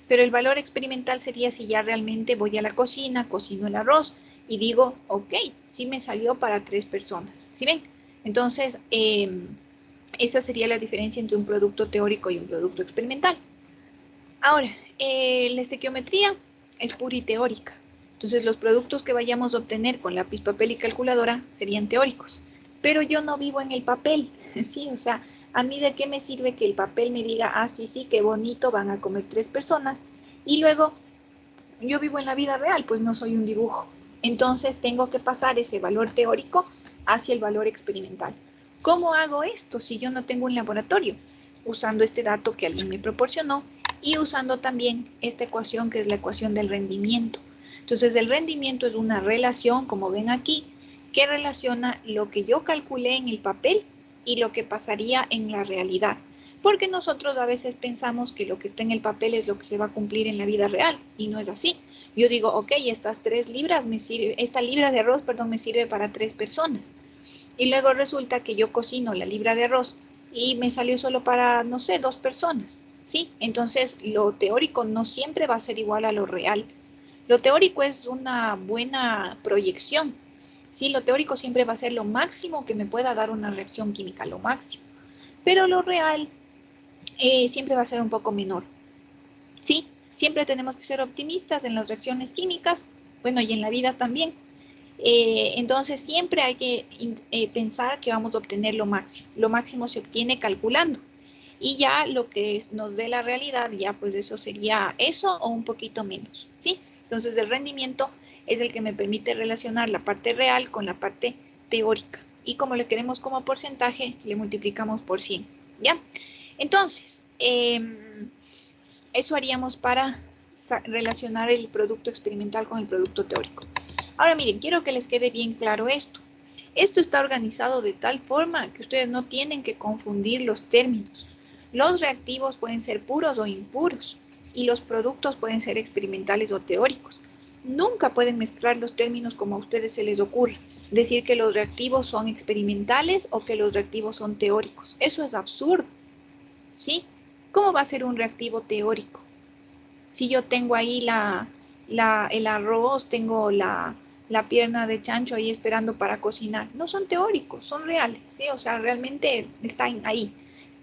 Pero el valor experimental sería si ya realmente voy a la cocina, cocino el arroz y digo, ok, sí me salió para 3 personas. ¿Sí ven? Entonces, esa sería la diferencia entre un producto teórico y un producto experimental. Ahora, la estequiometría es pura y teórica. Entonces, los productos que vayamos a obtener con lápiz, papel y calculadora serían teóricos. Pero yo no vivo en el papel, ¿sí? O sea, ¿a mí de qué me sirve que el papel me diga, ah, sí, sí, qué bonito, van a comer 3 personas? Y luego, yo vivo en la vida real, pues no soy un dibujo. Entonces, tengo que pasar ese valor teórico hacia el valor experimental. ¿Cómo hago esto si yo no tengo un laboratorio? Usando este dato que alguien me proporcionó y usando también esta ecuación que es la ecuación del rendimiento. Entonces, el rendimiento es una relación, como ven aquí, que relaciona lo que yo calculé en el papel y lo que pasaría en la realidad. Porque nosotros a veces pensamos que lo que está en el papel es lo que se va a cumplir en la vida real y no es así. Yo digo, ok, estas 3 libras me sirve, esta libra de arroz, perdón, me sirve para 3 personas. Y luego resulta que yo cocino la libra de arroz y me salió solo para, no sé, 2 personas. ¿Sí? Entonces, lo teórico no siempre va a ser igual a lo real. Lo teórico es una buena proyección, ¿sí? Lo teórico siempre va a ser lo máximo que me pueda dar una reacción química, lo máximo. Pero lo real siempre va a ser un poco menor, ¿sí? Siempre tenemos que ser optimistas en las reacciones químicas, bueno, y en la vida también. Entonces siempre hay que pensar que vamos a obtener lo máximo. Lo máximo se obtiene calculando. Y ya lo que nos dé la realidad, ya pues eso sería eso o un poquito menos, ¿sí? Entonces el rendimiento es el que me permite relacionar la parte real con la parte teórica. Y como le queremos como porcentaje, le multiplicamos por 100, ¿ya? Entonces, eso haríamos para relacionar el producto experimental con el producto teórico. Ahora miren, quiero que les quede bien claro esto. Esto está organizado de tal forma que ustedes no tienen que confundir los términos. Los reactivos pueden ser puros o impuros y los productos pueden ser experimentales o teóricos. Nunca pueden mezclar los términos como a ustedes se les ocurra. Decir que los reactivos son experimentales o que los reactivos son teóricos. Eso es absurdo, ¿sí? ¿Cómo va a ser un reactivo teórico? Si yo tengo ahí el arroz, tengo la pierna de chancho ahí esperando para cocinar. No son teóricos, son reales, ¿sí? O sea, realmente están ahí.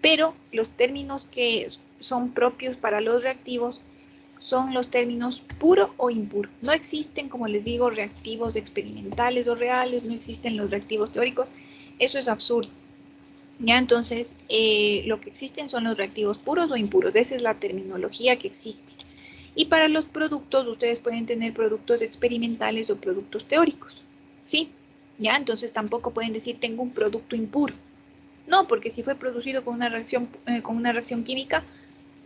Pero los términos que son propios para los reactivos son los términos puro o impuro. No existen, como les digo, reactivos experimentales o reales, no existen los reactivos teóricos. Eso es absurdo. Ya, entonces, lo que existen son los reactivos puros o impuros. Esa es la terminología que existe. Y para los productos, ustedes pueden tener productos experimentales o productos teóricos, ¿sí? Ya, entonces tampoco pueden decir tengo un producto impuro. No, porque si fue producido con una reacción química,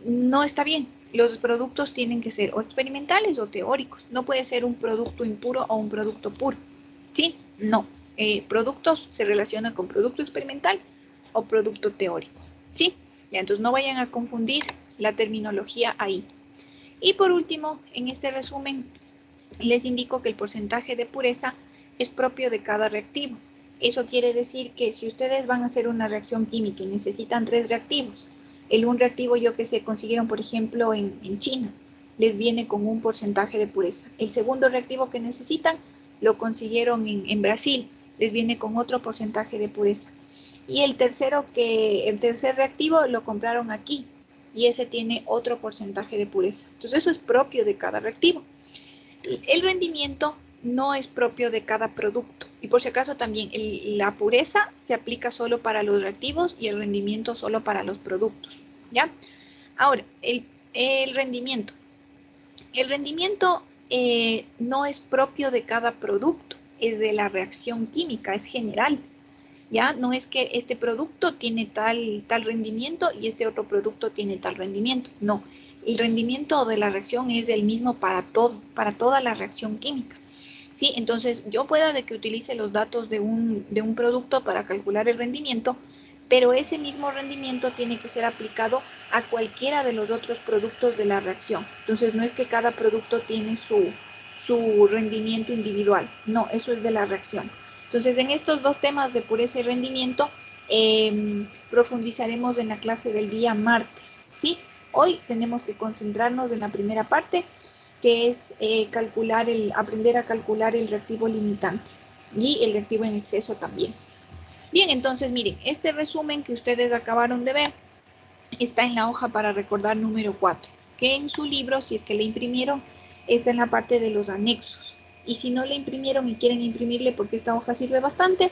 no está bien. Los productos tienen que ser o experimentales o teóricos. No puede ser un producto impuro o un producto puro. ¿Sí? No. Productos se relacionan con producto experimental o producto teórico. ¿Sí? Ya, entonces no vayan a confundir la terminología ahí. Y por último, en este resumen, les indico que el porcentaje de pureza es propio de cada reactivo. Eso quiere decir que si ustedes van a hacer una reacción química y necesitan 3 reactivos, un reactivo yo que sé, consiguieron por ejemplo en China, les viene con un porcentaje de pureza. El segundo reactivo que necesitan lo consiguieron en Brasil, les viene con otro porcentaje de pureza. Y el tercer reactivo lo compraron aquí y ese tiene otro porcentaje de pureza. Entonces eso es propio de cada reactivo. El rendimiento no es propio de cada producto. Y por si acaso también la pureza se aplica solo para los reactivos y el rendimiento solo para los productos. ¿Ya? Ahora, el rendimiento. El rendimiento no es propio de cada producto, es de la reacción química, es general. ¿Ya? No es que este producto tiene tal rendimiento y este otro producto tiene tal rendimiento. No, el rendimiento de la reacción es el mismo para todo, para toda la reacción química. ¿Sí? Entonces, yo puedo de que utilice los datos de un producto para calcular el rendimiento, pero ese mismo rendimiento tiene que ser aplicado a cualquiera de los otros productos de la reacción. Entonces, no es que cada producto tiene su rendimiento individual. No, eso es de la reacción. Entonces, en estos dos temas de pureza y rendimiento, profundizaremos en la clase del día martes, ¿sí? Hoy tenemos que concentrarnos en la primera parte, que es aprender a calcular el reactivo limitante y el reactivo en exceso también. Bien, entonces miren, este resumen que ustedes acabaron de ver está en la hoja para recordar número 4, que en su libro, si es que le imprimieron, está en la parte de los anexos. Y si no le imprimieron y quieren imprimirle porque esta hoja sirve bastante,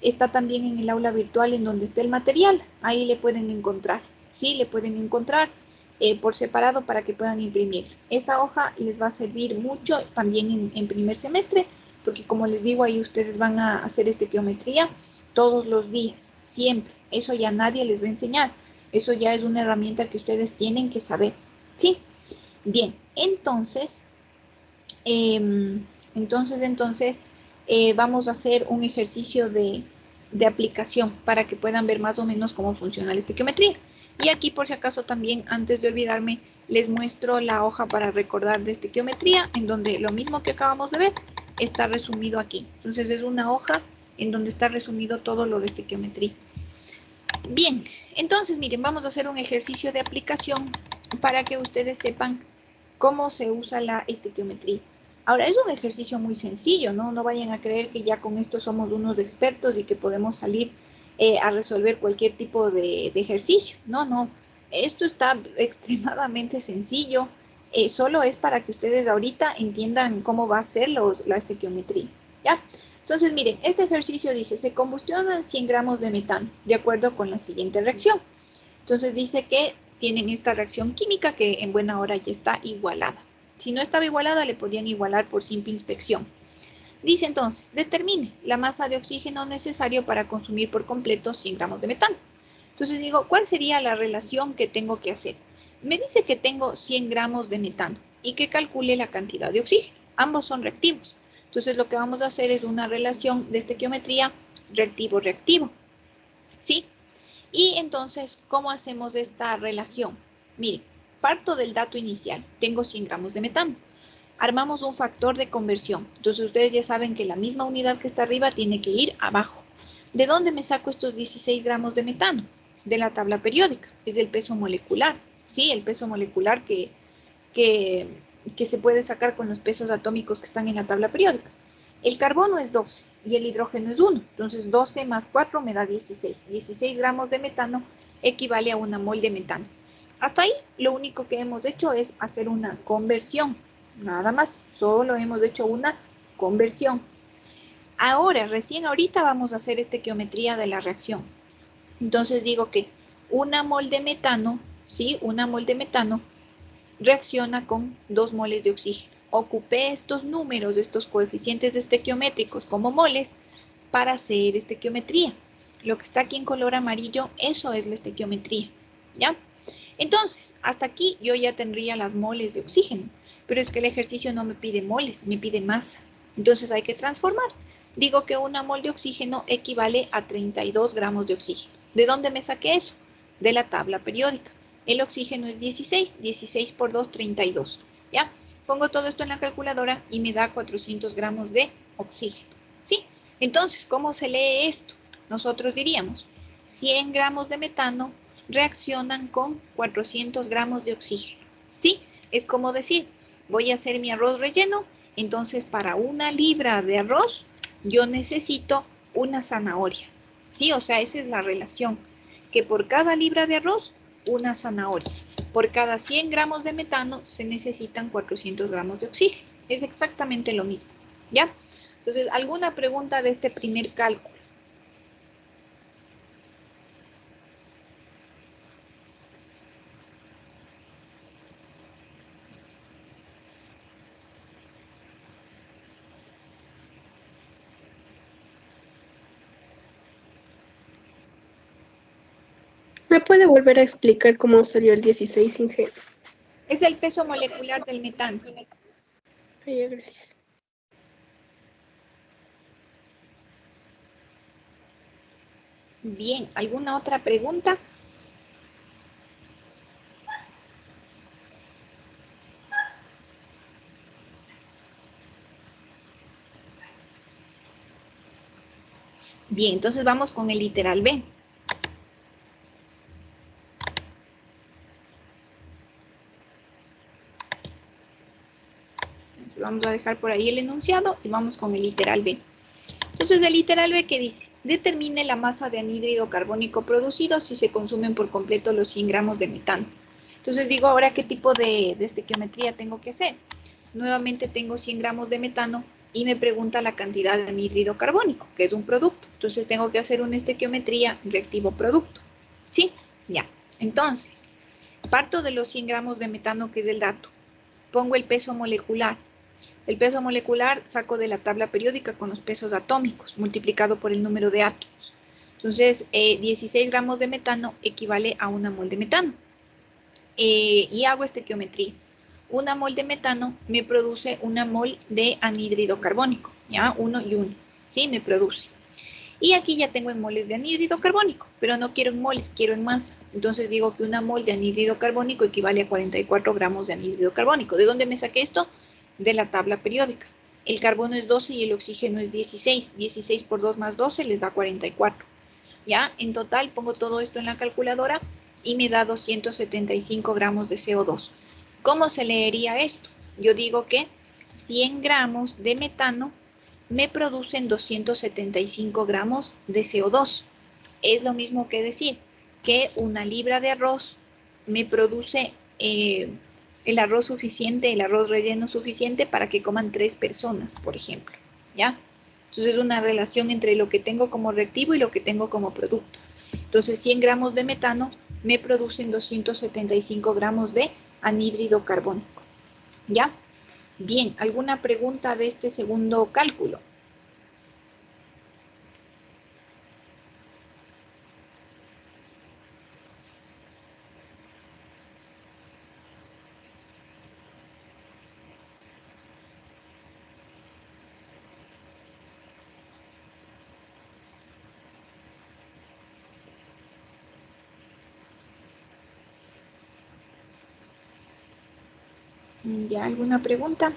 está también en el aula virtual en donde está el material. Ahí le pueden encontrar, ¿sí? Le pueden encontrar por separado para que puedan imprimir. Esta hoja les va a servir mucho también en primer semestre, porque como les digo, ahí ustedes van a hacer estequiometría todos los días, siempre. Eso ya nadie les va a enseñar. Eso ya es una herramienta que ustedes tienen que saber, ¿sí? Bien, entonces, vamos a hacer un ejercicio de aplicación para que puedan ver más o menos cómo funciona la estequiometría. Y aquí, por si acaso, también, antes de olvidarme, les muestro la hoja para recordar de estequiometría, en donde lo mismo que acabamos de ver está resumido aquí. Entonces, es una hoja en donde está resumido todo lo de estequiometría. Bien, entonces miren, vamos a hacer un ejercicio de aplicación para que ustedes sepan cómo se usa la estequiometría. Ahora, es un ejercicio muy sencillo, ¿no? No vayan a creer que ya con esto somos unos expertos y que podemos salir a resolver cualquier tipo de ejercicio. No, no. Esto está extremadamente sencillo. Solo es para que ustedes ahorita entiendan cómo va a ser la estequiometría. ¿Ya? Entonces, miren, este ejercicio dice, se combustionan 100 gramos de metano, de acuerdo con la siguiente reacción. Entonces dice que tienen esta reacción química que en buena hora ya está igualada. Si no estaba igualada, le podían igualar por simple inspección. Dice entonces, determine la masa de oxígeno necesario para consumir por completo 100 gramos de metano. Entonces digo, ¿cuál sería la relación que tengo que hacer? Me dice que tengo 100 gramos de metano y que calcule la cantidad de oxígeno. Ambos son reactivos. Entonces lo que vamos a hacer es una relación de estequiometría reactivo-reactivo. ¿Sí? Y entonces, ¿cómo hacemos esta relación? Miren, parto del dato inicial. Tengo 100 gramos de metano. Armamos un factor de conversión. Entonces, ustedes ya saben que la misma unidad que está arriba tiene que ir abajo. ¿De dónde me saco estos 16 gramos de metano? De la tabla periódica. Es el peso molecular. ¿Sí? El peso molecular que se puede sacar con los pesos atómicos que están en la tabla periódica. El carbono es 12 y el hidrógeno es 1. Entonces 12 más 4 me da 16. 16 gramos de metano equivale a una mol de metano. Hasta ahí lo único que hemos hecho es hacer una conversión. Nada más, solo hemos hecho una conversión. Ahora, recién ahorita vamos a hacer estequiometría de la reacción. Entonces digo que una mol de metano, ¿sí? Una mol de metano reacciona con 2 moles de oxígeno. Ocupé estos números, estos coeficientes estequiométricos como moles para hacer estequiometría. Lo que está aquí en color amarillo, eso es la estequiometría, ¿ya? Entonces, hasta aquí yo ya tendría las moles de oxígeno, pero es que el ejercicio no me pide moles, me pide masa. Entonces hay que transformar. Digo que una mol de oxígeno equivale a 32 gramos de oxígeno. ¿De dónde me saqué eso? De la tabla periódica. El oxígeno es 16, 16 por 2, 32. ¿Ya? Pongo todo esto en la calculadora y me da 400 gramos de oxígeno. ¿Sí? Entonces, ¿cómo se lee esto? Nosotros diríamos, 100 gramos de metano reaccionan con 400 gramos de oxígeno. ¿Sí? Es como decir, voy a hacer mi arroz relleno, entonces para una libra de arroz, yo necesito una zanahoria. ¿Sí? O sea, esa es la relación, que por cada libra de arroz, una zanahoria. Por cada 100 gramos de metano se necesitan 400 gramos de oxígeno. Es exactamente lo mismo, ¿ya? Entonces, ¿alguna pregunta de este primer cálculo? ¿Me puede volver a explicar cómo salió el 16 sin G? Es el peso molecular del metano. Ay, gracias. Bien, ¿alguna otra pregunta? Bien, entonces vamos con el literal B. Vamos a dejar por ahí el enunciado y vamos con el literal B. Entonces, el literal B, ¿qué dice? Determine la masa de anhídrido carbónico producido si se consumen por completo los 100 gramos de metano. Entonces, digo, ahora, ¿qué tipo de estequiometría tengo que hacer? Nuevamente tengo 100 gramos de metano y me pregunta la cantidad de anhídrido carbónico, que es un producto. Entonces, tengo que hacer una estequiometría reactivo-producto. ¿Sí? Ya. Entonces, parto de los 100 gramos de metano, que es el dato. Pongo el peso molecular. El peso molecular saco de la tabla periódica con los pesos atómicos, multiplicado por el número de átomos. Entonces, 16 gramos de metano equivale a una mol de metano. Y hago estequiometría. Una mol de metano me produce una mol de anhídrido carbónico, ¿ya? 1 y 1, ¿sí? Me produce. Y aquí ya tengo en moles de anhídrido carbónico, pero no quiero en moles, quiero en masa. Entonces digo que una mol de anhídrido carbónico equivale a 44 gramos de anhídrido carbónico. ¿De dónde me saqué esto? De la tabla periódica. El carbono es 12 y el oxígeno es 16. 16 por 2 más 12 les da 44. ¿Ya? En total pongo todo esto en la calculadora y me da 275 gramos de CO2. ¿Cómo se leería esto? Yo digo que 100 gramos de metano me producen 275 gramos de CO2. Es lo mismo que decir que una libra de arroz me produce el arroz suficiente, el arroz relleno suficiente para que coman 3 personas, por ejemplo, ¿ya? Entonces es una relación entre lo que tengo como reactivo y lo que tengo como producto. Entonces 100 gramos de metano me producen 275 gramos de anhídrido carbónico, ¿ya? Bien, ¿alguna pregunta de este segundo cálculo? ¿Ya alguna pregunta?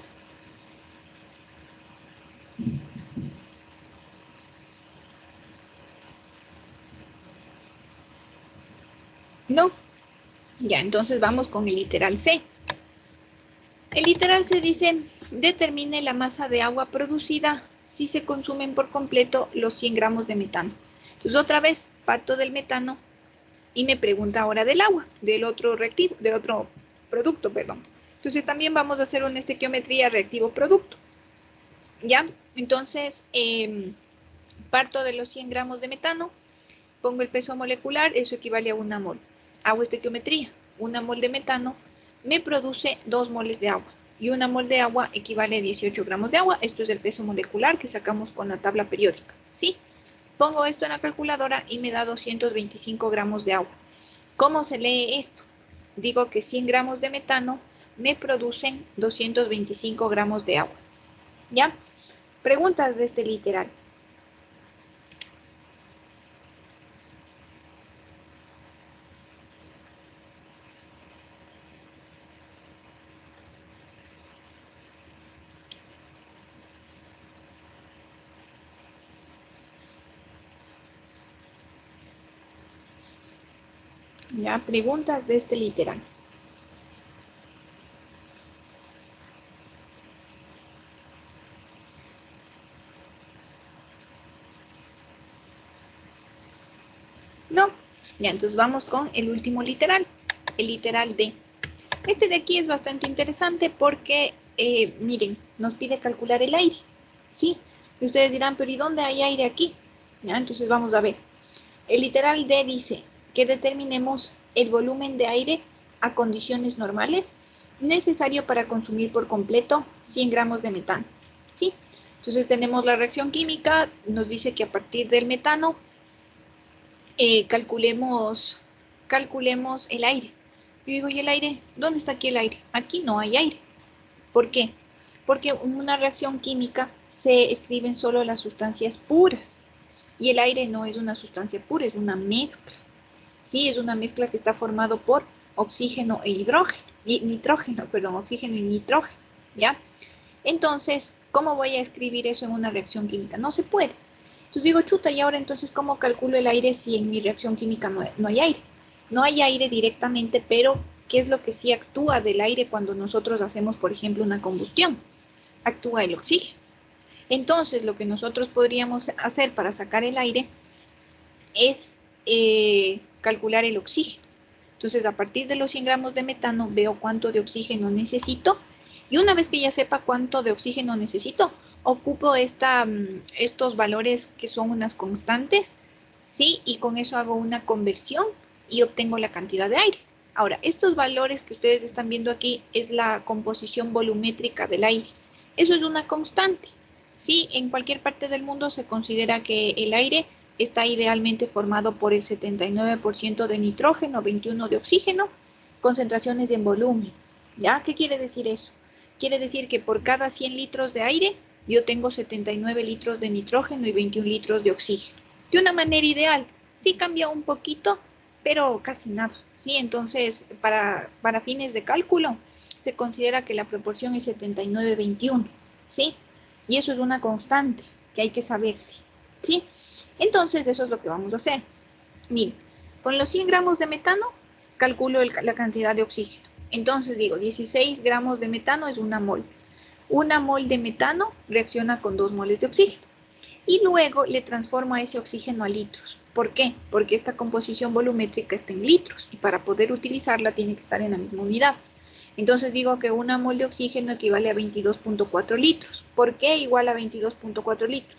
No. Ya, entonces vamos con el literal C. El literal C dice, determine la masa de agua producida si se consumen por completo los 100 gramos de metano. Entonces otra vez parto del metano y me pregunta ahora del agua, del otro reactivo, del otro producto, perdón. Entonces también vamos a hacer una estequiometría reactivo-producto. ¿Ya? Entonces parto de los 100 gramos de metano, pongo el peso molecular, eso equivale a 1 mol. Hago estequiometría, 1 mol de metano me produce 2 moles de agua. Y 1 mol de agua equivale a 18 gramos de agua. Esto es el peso molecular que sacamos con la tabla periódica. ¿Sí? Pongo esto en la calculadora y me da 225 gramos de agua. ¿Cómo se lee esto? Digo que 100 gramos de metano me producen 225 gramos de agua. ¿Ya? Preguntas de este literal. Ya, preguntas de este literal. No. Ya, entonces vamos con el último literal, el literal D. Este de aquí es bastante interesante porque, miren, nos pide calcular el aire, ¿sí? Y ustedes dirán, pero ¿y dónde hay aire aquí? Ya, entonces vamos a ver. El literal D dice que determinemos el volumen de aire a condiciones normales necesario para consumir por completo 100 gramos de metano, ¿sí? Entonces tenemos la reacción química, nos dice que a partir del metano calculemos el aire. Yo digo, ¿y el aire? ¿Dónde está aquí el aire? Aquí no hay aire. ¿Por qué? Porque en una reacción química se escriben solo las sustancias puras. Y el aire no es una sustancia pura, es una mezcla. Sí, es una mezcla que está formado por oxígeno e hidrógeno. Y nitrógeno, perdón, oxígeno y nitrógeno. ¿Ya? Entonces, ¿cómo voy a escribir eso en una reacción química? No se puede. Entonces digo, chuta, y ahora entonces, ¿cómo calculo el aire si en mi reacción química no hay aire? No hay aire directamente, pero ¿qué es lo que sí actúa del aire cuando nosotros hacemos, por ejemplo, una combustión? Actúa el oxígeno. Entonces, lo que nosotros podríamos hacer para sacar el aire es calcular el oxígeno. Entonces, a partir de los 100 gramos de metano, veo cuánto de oxígeno necesito. Y una vez que ya sepa cuánto de oxígeno necesito, ocupo estos valores que son unas constantes, ¿sí? Y con eso hago una conversión y obtengo la cantidad de aire. Ahora, estos valores que ustedes están viendo aquí es la composición volumétrica del aire. Eso es una constante, ¿sí? En cualquier parte del mundo se considera que el aire está idealmente formado por el 79% de nitrógeno, 21% de oxígeno, concentraciones en volumen. ¿Ya? ¿Qué quiere decir eso? Quiere decir que por cada 100 litros de aire, yo tengo 79 litros de nitrógeno y 21 litros de oxígeno. De una manera ideal, sí cambia un poquito, pero casi nada, ¿sí? Entonces, para fines de cálculo, se considera que la proporción es 79-21, ¿sí? Y eso es una constante que hay que saberse, ¿sí? Entonces, eso es lo que vamos a hacer. Miren, con los 100 gramos de metano, calculo la cantidad de oxígeno. Entonces digo, 16 gramos de metano es 1 mol. Una mol de metano reacciona con 2 moles de oxígeno y luego le transformo a ese oxígeno a litros. ¿Por qué? Porque esta composición volumétrica está en litros y para poder utilizarla tiene que estar en la misma unidad. Entonces digo que una mol de oxígeno equivale a 22.4 litros. ¿Por qué igual a 22.4 litros?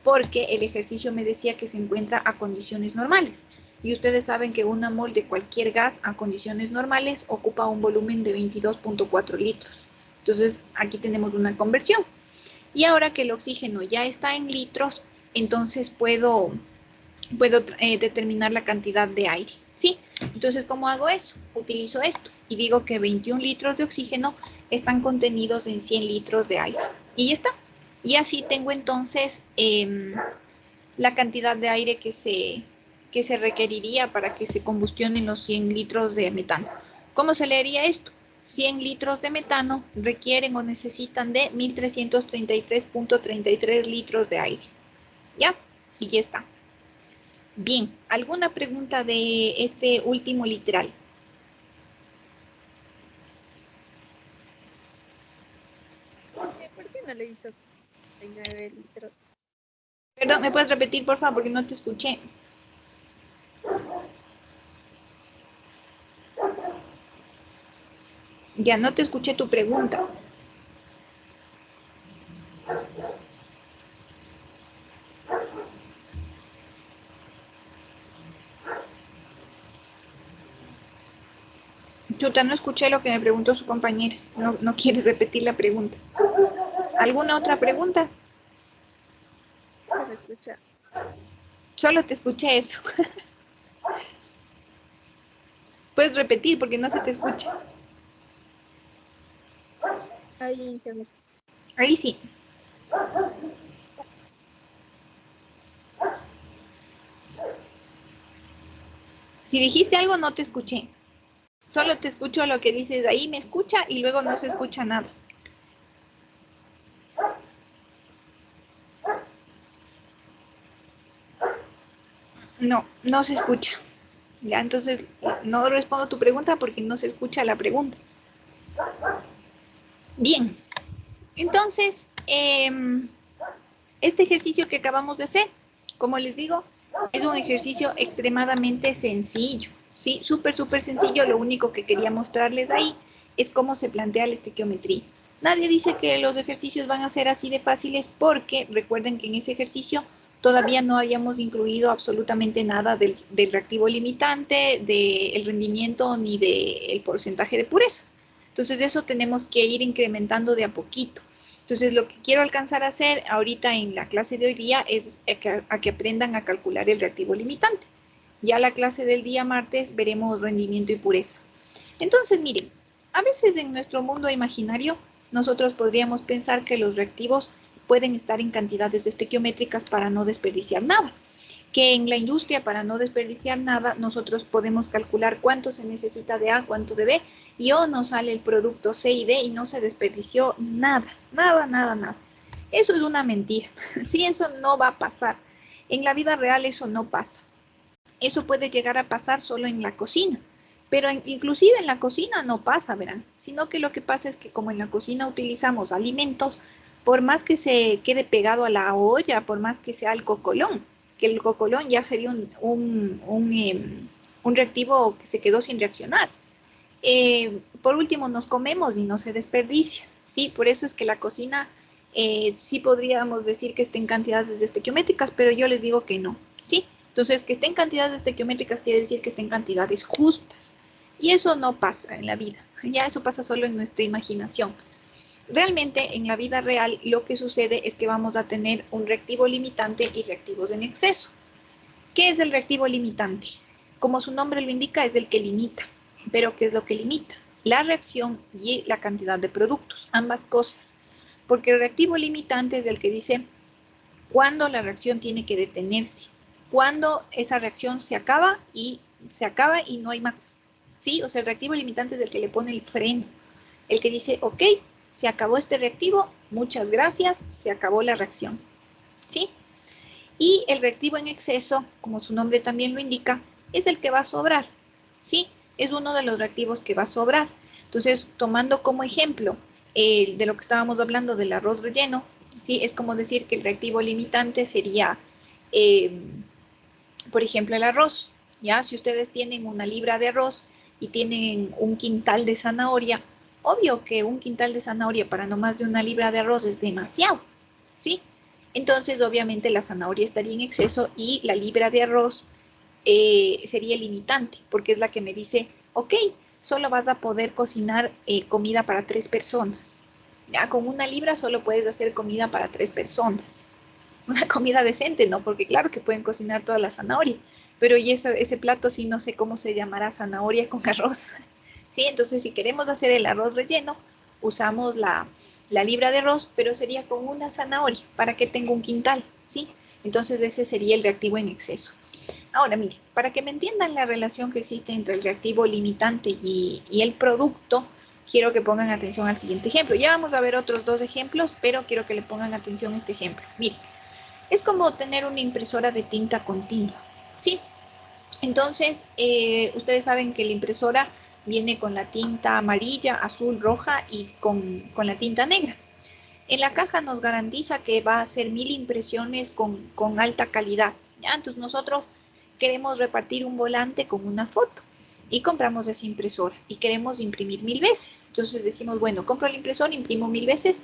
Porque el ejercicio me decía que se encuentra a condiciones normales. Y ustedes saben que una mol de cualquier gas a condiciones normales ocupa un volumen de 22.4 litros. Entonces aquí tenemos una conversión. Y ahora que el oxígeno ya está en litros, entonces puedo determinar la cantidad de aire, ¿sí? Entonces, ¿cómo hago eso? Utilizo esto y digo que 21 litros de oxígeno están contenidos en 100 litros de aire. Y ya está. Y así tengo entonces la cantidad de aire que se requeriría para que se combustionen los 100 litros de metano. ¿Cómo se leería esto? 100 litros de metano requieren o necesitan de 1333.33 litros de aire. ¿Ya? Y ya está. Bien, ¿alguna pregunta de este último literal? ¿Por qué no le hizo 39 litros? Perdón, ¿me puedes repetir, por favor? Porque no te escuché. Ya no te escuché tu pregunta. Chuta, no escuché lo que me preguntó su compañera. No quiere repetir la pregunta. ¿Alguna otra pregunta? Se me escucha. Solo te escuché eso. Puedes repetir porque no se te escucha. Ahí se me escucha. Ahí sí. Si dijiste algo, no te escuché. Solo te escucho lo que dices ahí, me escucha y luego no se escucha nada. No se escucha. Ya, entonces no respondo tu pregunta porque no se escucha la pregunta. Bien, entonces, este ejercicio que acabamos de hacer, como les digo, es un ejercicio extremadamente sencillo, ¿sí? Súper sencillo. Lo único que quería mostrarles ahí es cómo se plantea la estequiometría. Nadie dice que los ejercicios van a ser así de fáciles porque recuerden que en ese ejercicio todavía no habíamos incluido absolutamente nada del reactivo limitante, del rendimiento ni del porcentaje de pureza. Entonces eso tenemos que ir incrementando de a poquito. Entonces lo que quiero alcanzar a hacer ahorita en la clase de hoy día es a que aprendan a calcular el reactivo limitante. Ya la clase del día martes veremos rendimiento y pureza. Entonces miren, a veces en nuestro mundo imaginario nosotros podríamos pensar que los reactivos pueden estar en cantidades estequiométricas para no desperdiciar nada. Que en la industria, para no desperdiciar nada, nosotros podemos calcular cuánto se necesita de A, cuánto de B, y O nos sale el producto C y D y no se desperdició nada. Eso es una mentira. Sí, eso no va a pasar. En la vida real eso no pasa. Eso puede llegar a pasar solo en la cocina. Pero inclusive en la cocina no pasa, verán. Sino que lo que pasa es que como en la cocina utilizamos alimentos, por más que se quede pegado a la olla, por más que sea el cocolón, que el cocolón ya sería un reactivo que se quedó sin reaccionar. Por último, nos comemos y no se desperdicia, ¿sí? Por eso es que la cocina sí podríamos decir que esté en cantidades estequiométricas, pero yo les digo que no, ¿sí? Entonces, que esté en cantidades estequiométricas quiere decir que esté en cantidades justas. Y eso no pasa en la vida, ya eso pasa solo en nuestra imaginación. Realmente en la vida real lo que sucede es que vamos a tener un reactivo limitante y reactivos en exceso. ¿Qué es el reactivo limitante? Como su nombre lo indica, es el que limita. ¿Pero qué es lo que limita? La reacción y la cantidad de productos, ambas cosas. Porque el reactivo limitante es el que dice cuándo la reacción tiene que detenerse, cuándo esa reacción se acaba y no hay más. ¿Sí? O sea, el reactivo limitante es el que le pone el freno, el que dice, ok, se acabó este reactivo, muchas gracias, se acabó la reacción. ¿Sí? Y el reactivo en exceso, como su nombre también lo indica, es el que va a sobrar, ¿sí? Es uno de los reactivos que va a sobrar. Entonces, tomando como ejemplo de lo que estábamos hablando del arroz relleno, ¿sí? Es como decir que el reactivo limitante sería, por ejemplo, el arroz, ¿ya? Si ustedes tienen una libra de arroz y tienen un quintal de zanahoria, obvio que un quintal de zanahoria para no más de una libra de arroz es demasiado, ¿sí? Entonces, obviamente, la zanahoria estaría en exceso y la libra de arroz sería limitante, porque es la que me dice, ok, solo vas a poder cocinar comida para 3 personas. Ya con una libra solo puedes hacer comida para 3 personas. Una comida decente, ¿no? Porque claro que pueden cocinar toda la zanahoria, pero y ese plato sí no sé cómo se llamará, zanahoria con arroz. ¿Sí? Entonces, si queremos hacer el arroz relleno, usamos la libra de arroz, pero sería con una zanahoria, para que tenga un quintal, ¿sí? Entonces, ese sería el reactivo en exceso. Ahora, mire, para que me entiendan la relación que existe entre el reactivo limitante y el producto, quiero que pongan atención al siguiente ejemplo. Ya vamos a ver otros 2 ejemplos, pero quiero que le pongan atención a este ejemplo. Mire, es como tener una impresora de tinta continua, ¿sí? Entonces, ustedes saben que la impresora viene con la tinta amarilla, azul, roja y con la tinta negra. En la caja nos garantiza que va a ser 1000 impresiones con alta calidad, ¿ya? Entonces nosotros queremos repartir un volante con una foto y compramos esa impresora y queremos imprimir 1000 veces. Entonces decimos, bueno, compro la impresora, imprimo 1000 veces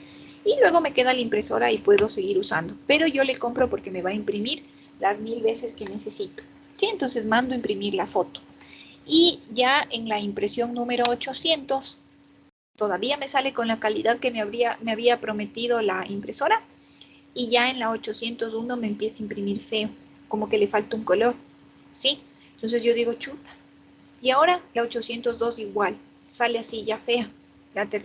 y luego me queda la impresora y puedo seguir usando. Pero yo le compro porque me va a imprimir las 1000 veces que necesito. ¿Sí? Entonces mando a imprimir la foto. Y ya en la impresión número 800, todavía me sale con la calidad que me había prometido la impresora. Y ya en la 801 me empieza a imprimir feo, como que le falta un color. ¿Sí? Entonces yo digo, chuta. Y ahora la 802 igual, sale así ya fea.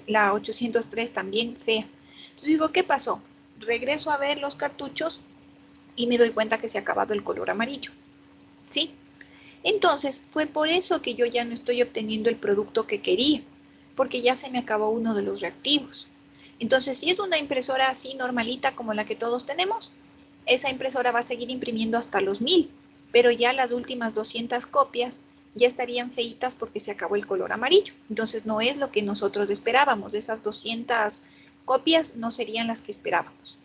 La 803 también fea. Entonces digo, ¿qué pasó? Regreso a ver los cartuchos y me doy cuenta que se ha acabado el color amarillo. ¿Sí? Entonces fue por eso que yo ya no estoy obteniendo el producto que quería, porque ya se me acabó uno de los reactivos. Entonces, si es una impresora así normalita como la que todos tenemos, esa impresora va a seguir imprimiendo hasta los 1000, pero ya las últimas 200 copias ya estarían feitas porque se acabó el color amarillo. Entonces, no es lo que nosotros esperábamos. Esas 200 copias no serían las que esperábamos.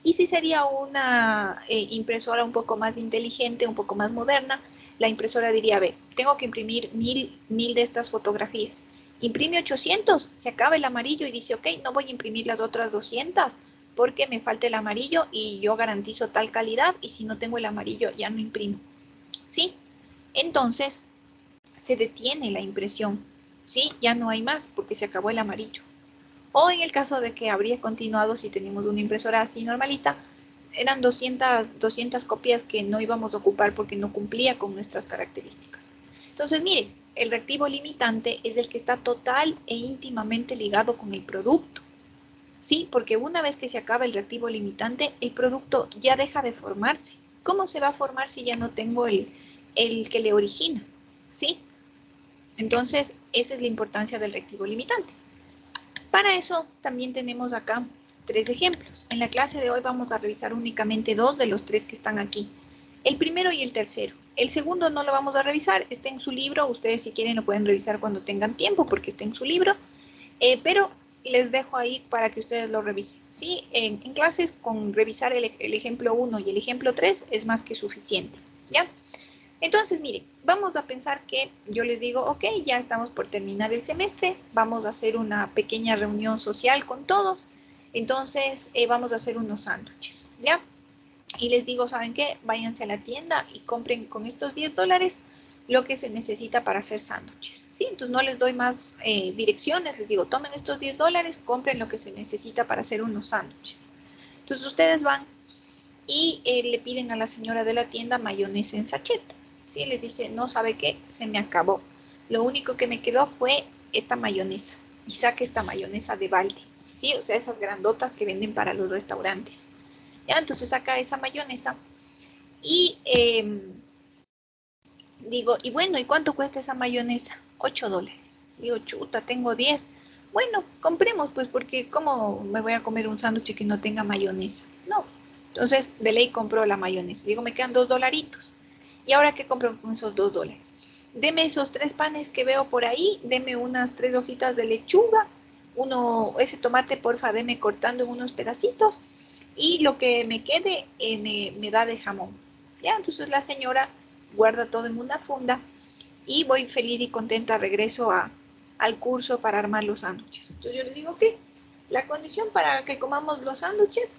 Y si sería una impresora un poco más inteligente, un poco más moderna, la impresora diría, a ver, tengo que imprimir 1000 de estas fotografías. Imprime 800, se acaba el amarillo y dice, ok, no voy a imprimir las otras 200 porque me falta el amarillo y yo garantizo tal calidad y si no tengo el amarillo ya no imprimo. ¿Sí? Entonces se detiene la impresión. ¿Sí? Ya no hay más porque se acabó el amarillo. O en el caso de que habría continuado si tenemos una impresora así normalita, eran 200 copias que no íbamos a ocupar porque no cumplía con nuestras características. Entonces, miren, el reactivo limitante es el que está total e íntimamente ligado con el producto. ¿Sí? Porque una vez que se acaba el reactivo limitante, el producto ya deja de formarse. ¿Cómo se va a formar si ya no tengo el que le origina? ¿Sí? Entonces, esa es la importancia del reactivo limitante. Para eso también tenemos acá 3 ejemplos. En la clase de hoy vamos a revisar únicamente 2 de los 3 que están aquí. El primero y el tercero. El segundo no lo vamos a revisar, está en su libro. Ustedes si quieren lo pueden revisar cuando tengan tiempo porque está en su libro. Pero les dejo ahí para que ustedes lo revisen. Sí, en clases con revisar el ejemplo 1 y el ejemplo 3 es más que suficiente. ¿Ya? Entonces, miren, vamos a pensar que yo les digo, ok, ya estamos por terminar el semestre, vamos a hacer una pequeña reunión social con todos, entonces vamos a hacer unos sándwiches, ¿ya? Y les digo, ¿saben qué? Váyanse a la tienda y compren con estos $10 lo que se necesita para hacer sándwiches, ¿sí? Entonces no les doy más direcciones, les digo, tomen estos $10, compren lo que se necesita para hacer unos sándwiches. Entonces ustedes van y le piden a la señora de la tienda mayonesa en sachet. ¿Sí? Les dice, no sabe qué, se me acabó. Lo único que me quedó fue esta mayonesa. Y saque esta mayonesa de balde. ¿Sí? O sea, esas grandotas que venden para los restaurantes. ¿Ya? Entonces saca esa mayonesa y digo, y bueno, ¿y cuánto cuesta esa mayonesa? $8. Digo, chuta, tengo 10. Bueno, compremos pues porque ¿cómo me voy a comer un sándwich que no tenga mayonesa? No. Entonces, de ley compró la mayonesa. Digo, me quedan $2. ¿Y ahora qué compro con esos $2? Deme esos 3 panes que veo por ahí, deme unas 3 hojitas de lechuga, ese tomate, porfa, deme cortando en unos pedacitos y lo que me quede me da de jamón. Ya, entonces la señora guarda todo en una funda y voy feliz y contenta, regreso al curso para armar los sándwiches. Entonces yo le digo que la condición para que comamos los sándwiches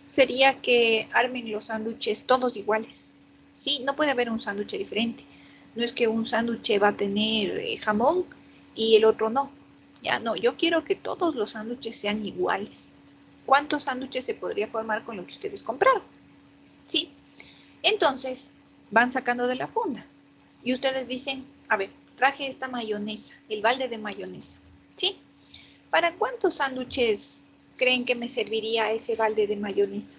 sería que armen los sándwiches todos iguales. Sí, no puede haber un sándwich diferente. No es que un sándwich va a tener jamón y el otro no. Ya, no, yo quiero que todos los sándwiches sean iguales. ¿Cuántos sándwiches se podría formar con lo que ustedes compraron? Sí. Entonces, van sacando de la funda. Y ustedes dicen, a ver, traje esta mayonesa, el balde de mayonesa. ¿Sí? ¿Para cuántos sándwiches creen que me serviría ese balde de mayonesa?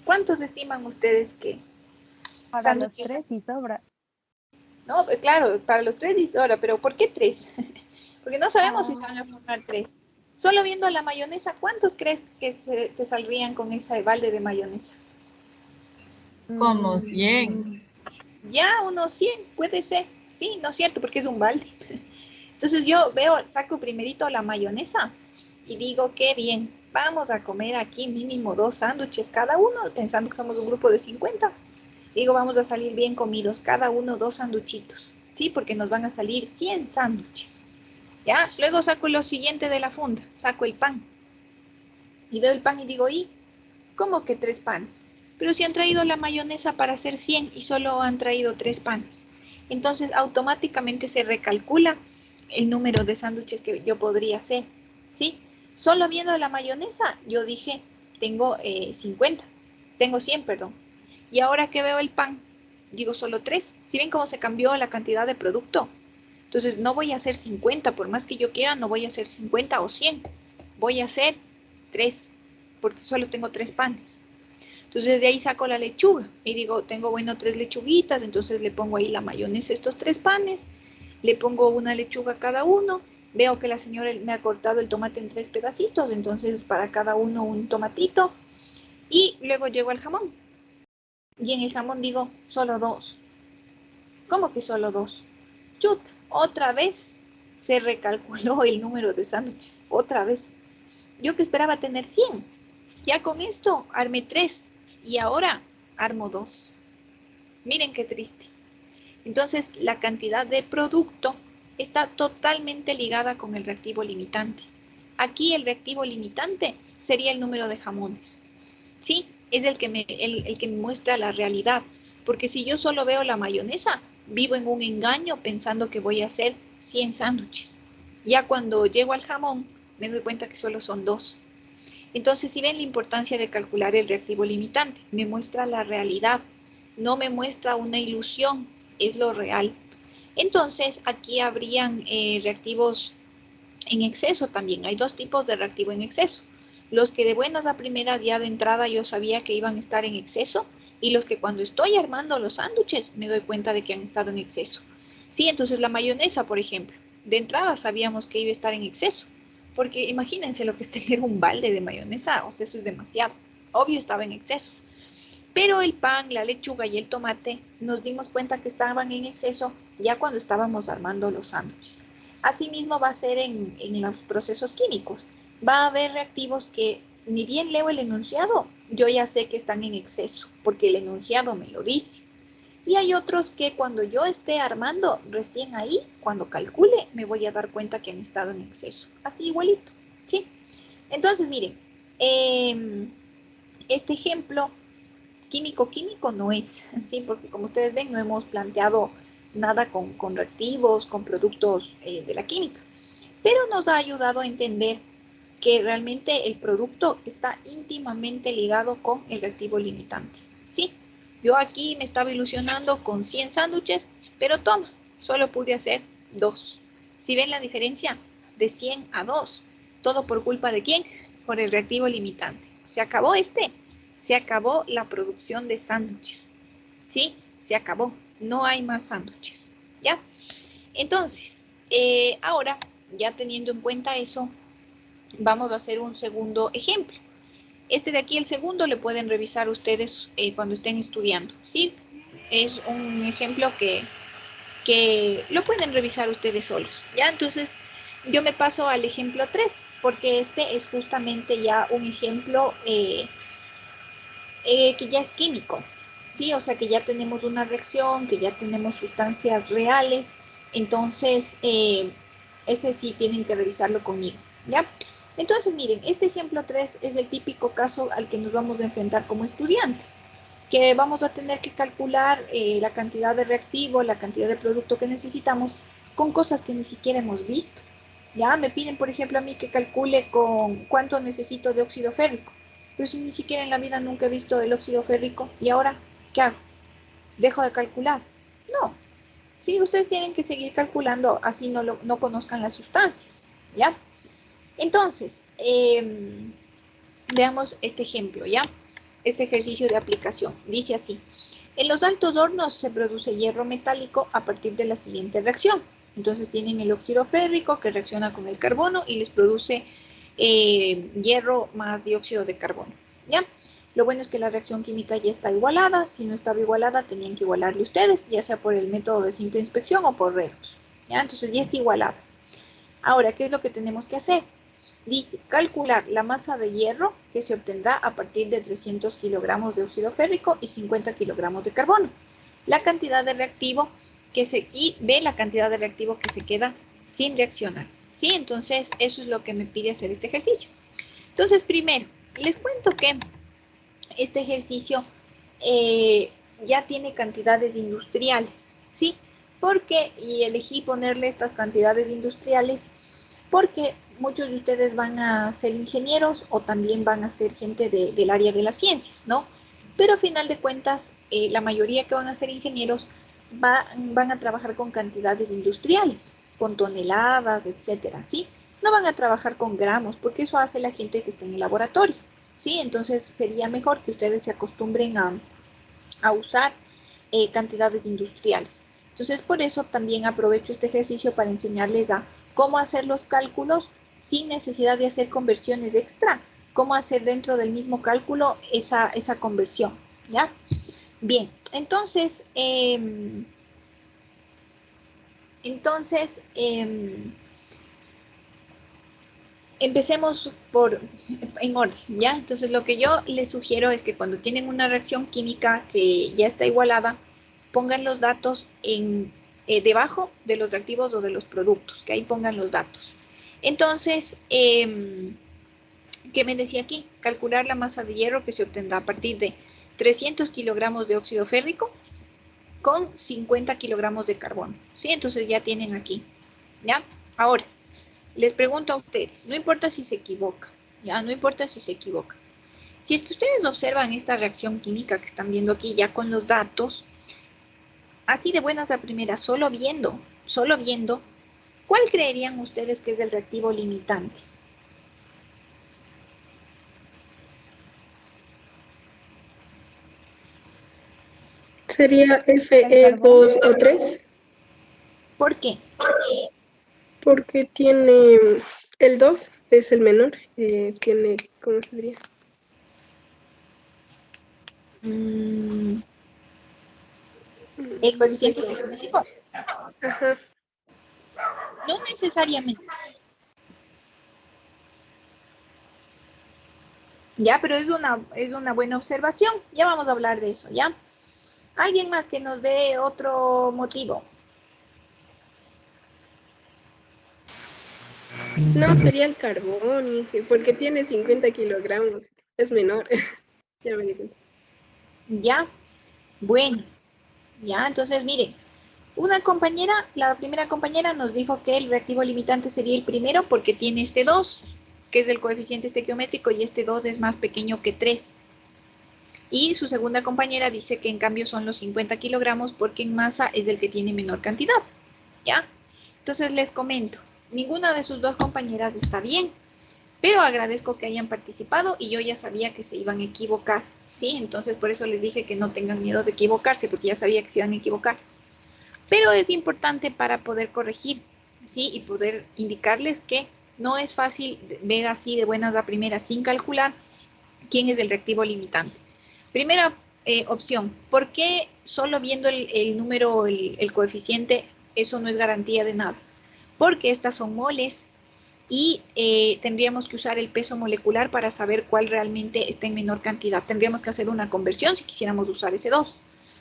¿Cuántos estiman ustedes que Para los sándwiches? 3 y sobra. No, claro, para los 3 dice ahora, pero ¿por qué 3? Porque no sabemos si se van a formar 3. Solo viendo la mayonesa, ¿cuántos crees que te saldrían con ese balde de mayonesa? Como 100. Ya, unos 100, puede ser. Sí, no es cierto, porque es un balde. Entonces yo saco primerito la mayonesa y digo, qué bien, vamos a comer aquí mínimo 2 sándwiches cada uno, pensando que somos un grupo de 50. Digo, vamos a salir bien comidos, cada uno 2 sanduchitos, ¿sí? Porque nos van a salir 100 sándwiches, ¿ya? Luego saco lo siguiente de la funda, saco el pan. Y veo el pan y digo, ¿y cómo que 3 panes? Pero si han traído la mayonesa para hacer 100 y solo han traído 3 panes. Entonces automáticamente se recalcula el número de sándwiches que yo podría hacer, ¿sí? Solo viendo la mayonesa, yo dije, tengo 50, tengo 100, perdón. Y ahora que veo el pan, digo solo 3. ¿Sí ven cómo se cambió la cantidad de producto? Entonces no voy a hacer 50, por más que yo quiera, no voy a hacer 50 o 100. Voy a hacer 3, porque solo tengo 3 panes. Entonces de ahí saco la lechuga y digo, tengo, bueno, 3 lechuguitas, entonces le pongo ahí la mayonesa a estos 3 panes, le pongo una lechuga a cada uno, veo que la señora me ha cortado el tomate en 3 pedacitos, entonces para cada uno un tomatito, y luego llego al jamón. Y en el jamón digo, solo 2. ¿Cómo que solo 2? Chut, otra vez se recalculó el número de sándwiches, otra vez. Yo que esperaba tener 100. Ya con esto armé 3 y ahora armo 2. Miren qué triste. Entonces, la cantidad de producto está totalmente ligada con el reactivo limitante. Aquí el reactivo limitante sería el número de jamones. ¿Sí? Es el que me muestra la realidad. Porque si yo solo veo la mayonesa, vivo en un engaño pensando que voy a hacer 100 sándwiches. Ya cuando llego al jamón, me doy cuenta que solo son 2. Entonces, si ven la importancia de calcular el reactivo limitante, me muestra la realidad, no me muestra una ilusión, es lo real. Entonces, aquí habrían reactivos en exceso también. Hay 2 tipos de reactivo en exceso. Los que de buenas a primeras ya de entrada yo sabía que iban a estar en exceso y los que cuando estoy armando los sándwiches me doy cuenta de que han estado en exceso. Sí, entonces la mayonesa, por ejemplo, de entrada sabíamos que iba a estar en exceso. Porque imagínense lo que es tener un balde de mayonesa, o sea, eso es demasiado. Obvio estaba en exceso. Pero el pan, la lechuga y el tomate nos dimos cuenta que estaban en exceso ya cuando estábamos armando los sándwiches. Asimismo va a ser en los procesos químicos. Va a haber reactivos que ni bien leo el enunciado, yo ya sé que están en exceso, porque el enunciado me lo dice. Y hay otros que cuando yo esté armando, recién ahí, cuando calcule, me voy a dar cuenta que han estado en exceso. Así igualito, ¿sí? Entonces, miren, este ejemplo químico no es, ¿sí? Porque como ustedes ven, no hemos planteado nada con reactivos, con productos de la química. Pero nos ha ayudado a entender que realmente el producto está íntimamente ligado con el reactivo limitante, ¿sí? Yo aquí me estaba ilusionando con 100 sándwiches, pero toma, solo pude hacer 2. ¿Sí ven la diferencia? De 100 a 2. ¿Todo por culpa de quién? Por el reactivo limitante. ¿Se acabó este? Se acabó la producción de sándwiches, ¿sí? Se acabó. No hay más sándwiches, ¿ya? Entonces, ahora, ya teniendo en cuenta eso, vamos a hacer un segundo ejemplo. Este de aquí, el segundo, le pueden revisar ustedes cuando estén estudiando, ¿sí? Es un ejemplo que que lo pueden revisar ustedes solos, ¿ya? Entonces, yo me paso al ejemplo 3, porque este es justamente ya un ejemplo que ya es químico, ¿sí? O sea, que ya tenemos una reacción, que ya tenemos sustancias reales, entonces, ese sí tienen que revisarlo conmigo, ¿ya? Entonces, miren, este ejemplo 3 es el típico caso al que nos vamos a enfrentar como estudiantes, que vamos a tener que calcular la cantidad de reactivo, la cantidad de producto que necesitamos con cosas que ni siquiera hemos visto. Ya me piden, por ejemplo, a mí que calcule con cuánto necesito de óxido férrico, pero si ni siquiera en la vida nunca he visto el óxido férrico, ¿y ahora qué hago? ¿Dejo de calcular? No, sí, ustedes tienen que seguir calculando, así no conozcan las sustancias, ¿ya? Entonces, veamos este ejemplo, ¿ya? Este ejercicio de aplicación. Dice así: en los altos hornos se produce hierro metálico a partir de la siguiente reacción. Entonces tienen el óxido férrico que reacciona con el carbono y les produce hierro más dióxido de carbono, ¿ya? Lo bueno es que la reacción química ya está igualada. Si no estaba igualada, tenían que igualarle ustedes, ya sea por el método de simple inspección o por redox, ¿ya? Entonces ya está igualada. Ahora, ¿qué es lo que tenemos que hacer? Dice, calcular la masa de hierro que se obtendrá a partir de 300 kilogramos de óxido férrico y 50 kilogramos de carbono. La cantidad de reactivo y ve la cantidad de reactivo que se queda sin reaccionar. ¿Sí? Entonces, eso es lo que me pide hacer este ejercicio. Entonces, primero, les cuento que este ejercicio ya tiene cantidades industriales, ¿sí? Y elegí ponerle estas cantidades industriales porque muchos de ustedes van a ser ingenieros o también van a ser gente del área de las ciencias, ¿no? Pero a final de cuentas, la mayoría que van a ser ingenieros van a trabajar con cantidades industriales, con toneladas, etcétera, ¿sí? No van a trabajar con gramos, porque eso hace la gente que está en el laboratorio, ¿sí? Entonces sería mejor que ustedes se acostumbren a usar cantidades industriales. Entonces, por eso también aprovecho este ejercicio para enseñarles a cómo hacer los cálculos sin necesidad de hacer conversiones extra, cómo hacer dentro del mismo cálculo esa conversión, ¿ya? Bien, entonces, empecemos en orden, ¿ya? Entonces, lo que yo les sugiero es que cuando tienen una reacción química que ya está igualada, pongan los datos debajo de los reactivos o de los productos, que ahí pongan los datos. Entonces, ¿qué me decía aquí? Calcular la masa de hierro que se obtendrá a partir de 300 kilogramos de óxido férrico con 50 kilogramos de carbono, ¿sí? Entonces ya tienen aquí, ¿ya? Ahora, les pregunto a ustedes, no importa si se equivoca, ya, no importa si se equivoca. Si es que ustedes observan esta reacción química que están viendo aquí ya con los datos, así de buenas a primeras, solo viendo, ¿cuál creerían ustedes que es el reactivo limitante? ¿Sería El Fe2 o 3? ¿Por qué? Porque tiene el 2, es el menor, tiene, ¿cómo se diría? El coeficiente estequiométrico. Ajá. No necesariamente. Ya, pero es una buena observación. Ya vamos a hablar de eso, ¿ya? Alguien más que nos dé otro motivo. No, sería el carbón, dije, porque tiene 50 kilogramos, es menor. Ya me di cuenta. Ya, bueno, ya, entonces miren, la primera compañera nos dijo que el reactivo limitante sería el primero porque tiene este 2, que es el coeficiente estequiométrico, y este 2 es más pequeño que 3. Y su segunda compañera dice que en cambio son los 50 kilogramos porque en masa es el que tiene menor cantidad, ¿ya? Entonces les comento, ninguna de sus dos compañeras está bien, pero agradezco que hayan participado y yo ya sabía que se iban a equivocar, ¿sí? Entonces por eso les dije que no tengan miedo de equivocarse, porque ya sabía que se iban a equivocar. Pero es importante para poder corregir, ¿sí? Y poder indicarles que no es fácil ver así de buenas a primeras sin calcular quién es el reactivo limitante. Primera opción, ¿por qué solo viendo el número, el coeficiente, eso no es garantía de nada, porque estas son moles y tendríamos que usar el peso molecular para saber cuál realmente está en menor cantidad. Tendríamos que hacer una conversión si quisiéramos usar ese 2,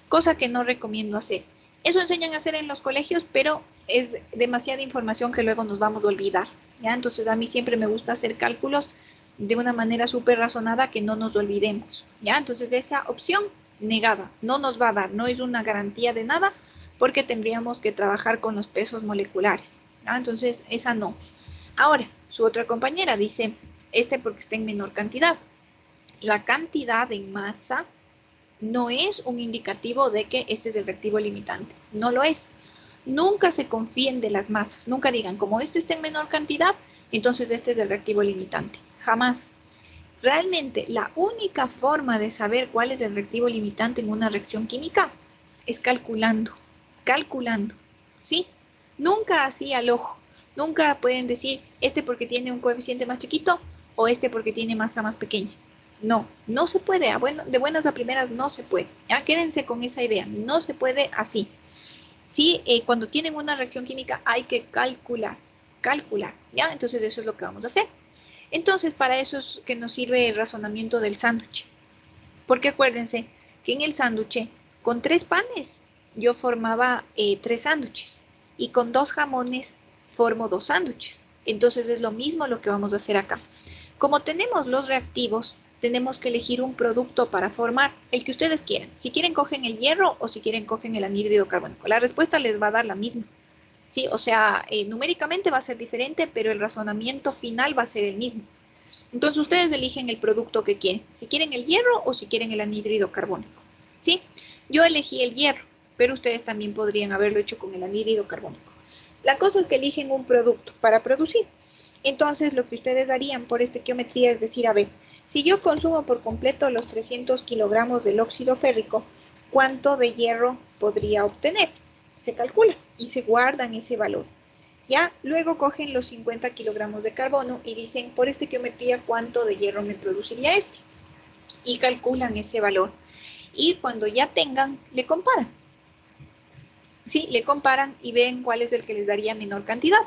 cosa que no recomiendo hacer. Eso enseñan a hacer en los colegios, pero es demasiada información que luego nos vamos a olvidar, ¿ya? Entonces a mí siempre me gusta hacer cálculos de una manera súper razonada que no nos olvidemos, ¿ya? Entonces esa opción negada no nos va a dar, no es una garantía de nada porque tendríamos que trabajar con los pesos moleculares, ¿ya? Entonces esa no. Ahora, su otra compañera dice, porque está en menor cantidad. La cantidad en masa no es un indicativo de que este es el reactivo limitante, no lo es. Nunca se confíen de las masas, nunca digan, como este está en menor cantidad, entonces este es el reactivo limitante, jamás. Realmente la única forma de saber cuál es el reactivo limitante en una reacción química es calculando, ¿sí? Nunca así al ojo, nunca pueden decir este porque tiene un coeficiente más chiquito o este porque tiene masa más pequeña. No, no se puede, de buenas a primeras no se puede, ya quédense con esa idea, no se puede así. Sí, cuando tienen una reacción química hay que calcular, ¿ya? Entonces eso es lo que vamos a hacer. Entonces para eso es que nos sirve el razonamiento del sándwich. Porque acuérdense que en el sándwich, con 3 panes, yo formaba 3 sándwiches. Y con 2 jamones, formo 2 sándwiches. Entonces es lo mismo lo que vamos a hacer acá. Como tenemos los reactivos, tenemos que elegir un producto para formar el que ustedes quieran. Si quieren, cogen el hierro o si quieren, cogen el anhídrido carbónico. La respuesta les va a dar la misma. ¿Sí? O sea, numéricamente va a ser diferente, pero el razonamiento final va a ser el mismo. Entonces ustedes eligen el producto que quieren, si quieren el hierro o si quieren el anhídrido carbónico, ¿sí? Yo elegí el hierro, pero ustedes también podrían haberlo hecho con el anhídrido carbónico. La cosa es que eligen un producto para producir. Entonces lo que ustedes harían por estequiometría es decir, a ver, si yo consumo por completo los 300 kilogramos del óxido férrico, ¿cuánto de hierro podría obtener? Se calcula y se guardan ese valor. ¿Ya? Luego cogen los 50 kilogramos de carbono y dicen, por estequiometría, ¿cuánto de hierro me produciría este? Y calculan ese valor. Y cuando ya tengan, le comparan. Sí, le comparan y ven cuál es el que les daría menor cantidad.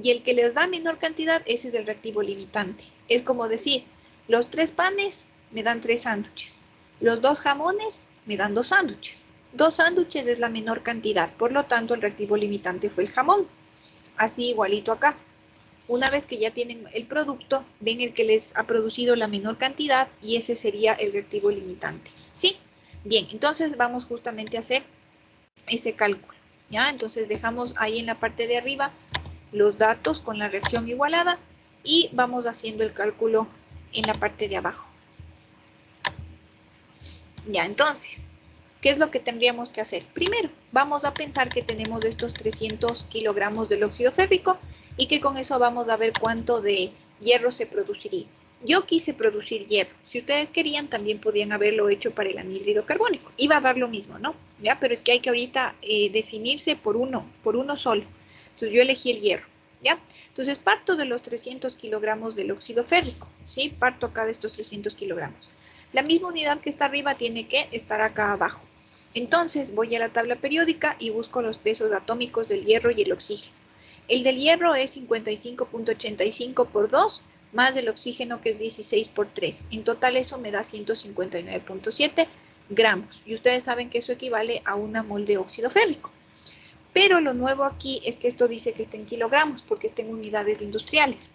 Y el que les da menor cantidad, ese es el reactivo limitante. Es como decir, los 3 panes me dan 3 sándwiches. Los 2 jamones me dan 2 sándwiches. 2 sándwiches es la menor cantidad. Por lo tanto, el reactivo limitante fue el jamón. Así igualito acá. Una vez que ya tienen el producto, ven el que les ha producido la menor cantidad y ese sería el reactivo limitante. ¿Sí? Bien, entonces vamos justamente a hacer ese cálculo. ¿Ya? Entonces dejamos ahí en la parte de arriba los datos con la reacción igualada y vamos haciendo el cálculo en la parte de abajo. Ya, entonces, ¿qué es lo que tendríamos que hacer? Primero, vamos a pensar que tenemos estos 300 kilogramos del óxido férrico y que con eso vamos a ver cuánto de hierro se produciría. Yo quise producir hierro. Si ustedes querían, también podían haberlo hecho para el anhídrido carbónico. Iba a dar lo mismo, ¿no? ¿Ya? Pero es que hay que ahorita definirse por uno solo. Entonces yo elegí el hierro, ¿ya? Entonces parto de los 300 kilogramos del óxido férrico, ¿sí? Parto acá de estos 300 kilogramos. La misma unidad que está arriba tiene que estar acá abajo. Entonces voy a la tabla periódica y busco los pesos atómicos del hierro y el oxígeno. El del hierro es 55.85 por 2, más el oxígeno que es 16 por 3. En total eso me da 159.7 gramos. Y ustedes saben que eso equivale a una mol de óxido férrico. Pero lo nuevo aquí es que esto dice que está en kilogramos, porque está en unidades industriales.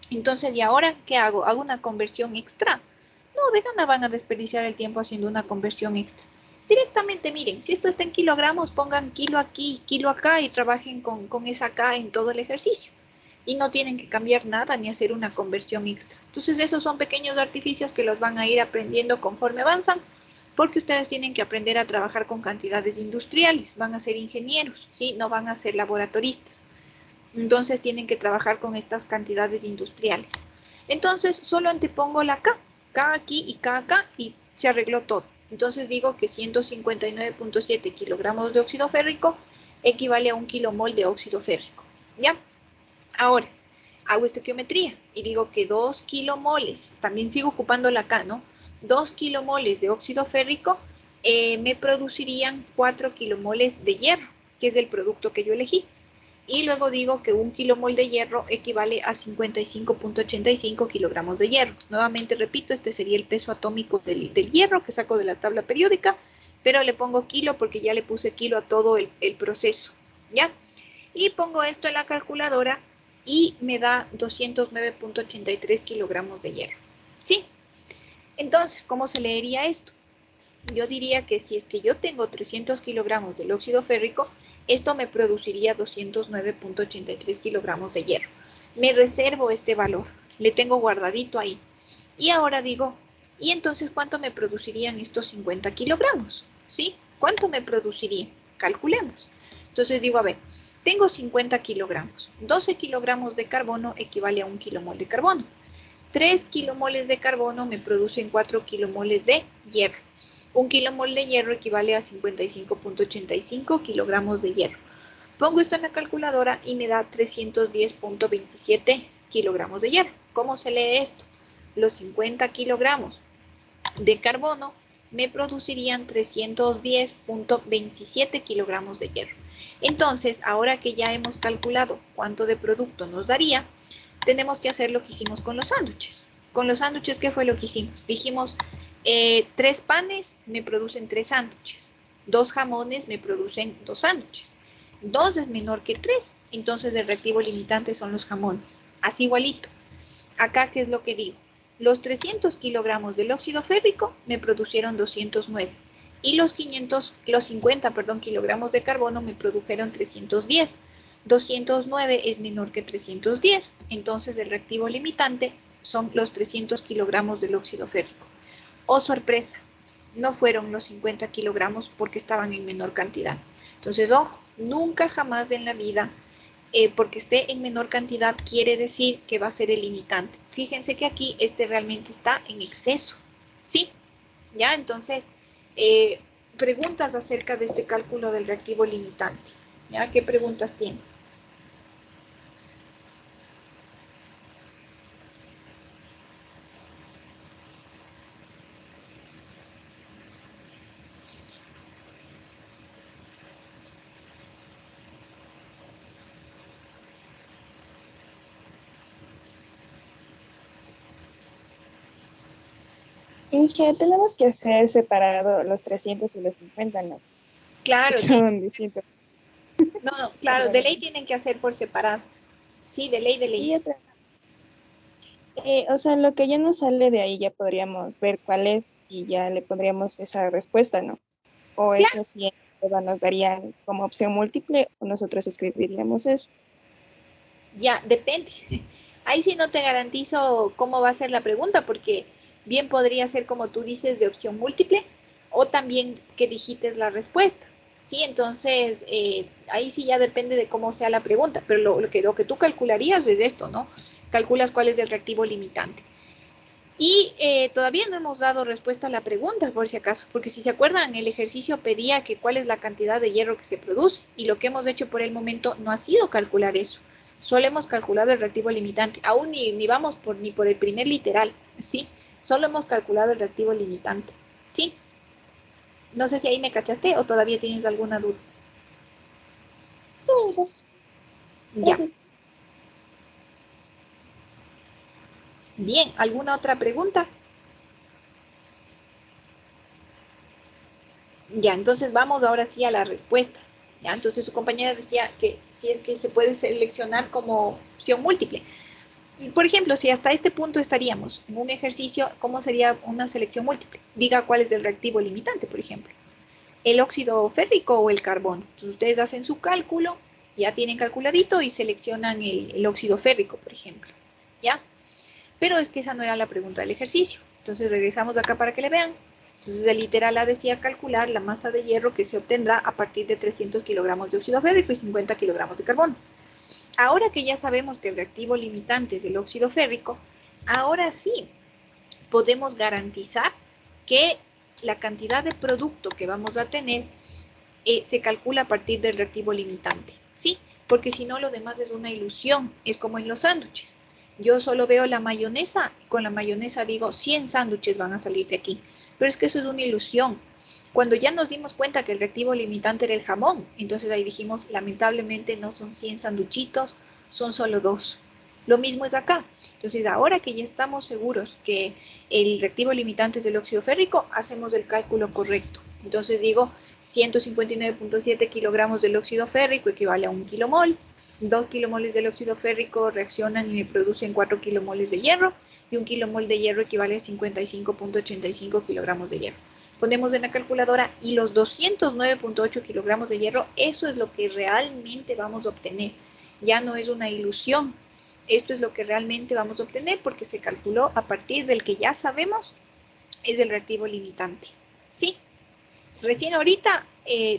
Entonces, ¿y ahora qué hago? ¿Hago una conversión extra? No, de gana van a desperdiciar el tiempo haciendo una conversión extra. Directamente, miren, si esto está en kilogramos, pongan kilo aquí, kilo acá y trabajen con esa K en todo el ejercicio. Y no tienen que cambiar nada ni hacer una conversión extra. Entonces, esos son pequeños artificios que los van a ir aprendiendo conforme avanzan, porque ustedes tienen que aprender a trabajar con cantidades industriales. Van a ser ingenieros, ¿sí? No van a ser laboratoristas. Entonces, tienen que trabajar con estas cantidades industriales. Entonces, solo antepongo la K. K aquí y K acá y se arregló todo. Entonces digo que 159.7 kilogramos de óxido férrico equivale a 1 kilomol de óxido férrico. ¿Ya? Ahora, hago estequiometría y digo que 2 kilomoles, también sigo ocupando la K, ¿no? 2 kilomoles de óxido férrico me producirían 4 kilomoles de hierro. que es el producto que yo elegí. Y luego digo que 1 kilomol de hierro equivale a 55.85 kilogramos de hierro. Nuevamente repito, este sería el peso atómico del hierro que saco de la tabla periódica, pero le pongo kilo porque ya le puse kilo a todo el proceso, ¿ya? Y pongo esto en la calculadora y me da 209.83 kilogramos de hierro, ¿sí? Entonces, ¿cómo se leería esto? Yo diría que si es que yo tengo 300 kilogramos del óxido férrico, esto me produciría 209.83 kilogramos de hierro. Me reservo este valor, le tengo guardadito ahí. Y ahora digo, ¿y entonces cuánto me producirían estos 50 kilogramos? ¿Sí? ¿Cuánto me produciría? Calculemos. Entonces digo, a ver, tengo 50 kilogramos. 12 kilogramos de carbono equivale a 1 kilomol de carbono. 3 kilomoles de carbono me producen 4 kilomoles de hierro. 1 kilomol de hierro equivale a 55.85 kilogramos de hierro. Pongo esto en la calculadora y me da 310.27 kilogramos de hierro. ¿Cómo se lee esto? Los 50 kilogramos de carbono me producirían 310.27 kilogramos de hierro. Entonces, ahora que ya hemos calculado cuánto de producto nos daría, tenemos que hacer lo que hicimos con los sándwiches. Con los sándwiches, ¿qué fue lo que hicimos? Dijimos, 3 panes me producen 3 sándwiches. 2 jamones me producen 2 sándwiches. 2 es menor que 3, entonces el reactivo limitante son los jamones. Así igualito. Acá, ¿qué es lo que digo? Los 300 kilogramos del óxido férrico me producieron 209 y los 50 kilogramos de carbono me produjeron 310. 209 es menor que 310, entonces el reactivo limitante son los 300 kilogramos del óxido férrico. Oh, sorpresa, no fueron los 50 kilogramos porque estaban en menor cantidad. Entonces, ojo, nunca jamás en la vida, porque esté en menor cantidad, quiere decir que va a ser el limitante. Fíjense que aquí realmente está en exceso, ¿sí? Ya, entonces, preguntas acerca de este cálculo del reactivo limitante. ¿Ya? ¿Qué preguntas tienen? Y que tenemos que hacer separado los 300 y los 50, ¿no? Claro, Son distintos. no, claro, de ley tienen que hacer por separado. Sí, de ley, de ley. Y otra, o sea, lo que ya nos sale de ahí ya podríamos ver cuál es y ya le pondríamos esa respuesta, ¿no? O Claro. eso sí nos darían como opción múltiple o nosotros escribiríamos eso. Ya, depende. Ahí sí no te garantizo cómo va a ser la pregunta, porque bien podría ser como tú dices de opción múltiple o también que digites la respuesta. Sí, entonces ahí sí ya depende de cómo sea la pregunta, pero lo que tú calcularías es esto, ¿no? Calculas cuál es el reactivo limitante. Y todavía no hemos dado respuesta a la pregunta, por si acaso, porque si se acuerdan, el ejercicio pedía que cuál es la cantidad de hierro que se produce, y lo que hemos hecho por el momento no ha sido calcular eso. Solo hemos calculado el reactivo limitante, aún ni vamos ni por el primer literal, ¿sí? Solo hemos calculado el reactivo limitante, ¿sí? No sé si ahí me cachaste o todavía tienes alguna duda. Ya. Bien, ¿alguna otra pregunta? Ya, entonces vamos ahora sí a la respuesta. Ya, entonces su compañera decía que si es que se puede seleccionar como opción múltiple. Por ejemplo, si hasta este punto estaríamos en un ejercicio, ¿cómo sería una selección múltiple? Diga cuál es el reactivo limitante, por ejemplo. ¿El óxido férrico o el carbono? Entonces ustedes hacen su cálculo, ya tienen calculadito y seleccionan el óxido férrico, por ejemplo. ¿Ya? Pero es que esa no era la pregunta del ejercicio. Entonces regresamos acá para que le vean. Entonces el literal A decía calcular la masa de hierro que se obtendrá a partir de 300 kilogramos de óxido férrico y 50 kilogramos de carbono. Ahora que ya sabemos que el reactivo limitante es el óxido férrico, ahora sí podemos garantizar que la cantidad de producto que vamos a tener se calcula a partir del reactivo limitante, ¿sí? Porque si no, lo demás es una ilusión, es como en los sándwiches. Yo solo veo la mayonesa, y con la mayonesa digo 100 sándwiches van a salir de aquí, pero es que eso es una ilusión. Cuando ya nos dimos cuenta que el reactivo limitante era el jamón, entonces ahí dijimos, lamentablemente no son 100 sanduchitos, son solo 2. Lo mismo es acá. Entonces, ahora que ya estamos seguros que el reactivo limitante es el óxido férrico, hacemos el cálculo correcto. Entonces digo, 159.7 kilogramos del óxido férrico equivale a 1 kilomol. 2 kilomoles del óxido férrico reaccionan y me producen 4 kilomoles de hierro. Y 1 kilomol de hierro equivale a 55.85 kilogramos de hierro. Ponemos en la calculadora y los 209.8 kilogramos de hierro, eso es lo que realmente vamos a obtener. Ya no es una ilusión. Esto es lo que realmente vamos a obtener porque se calculó a partir del que ya sabemos es el reactivo limitante. ¿Sí? Recién ahorita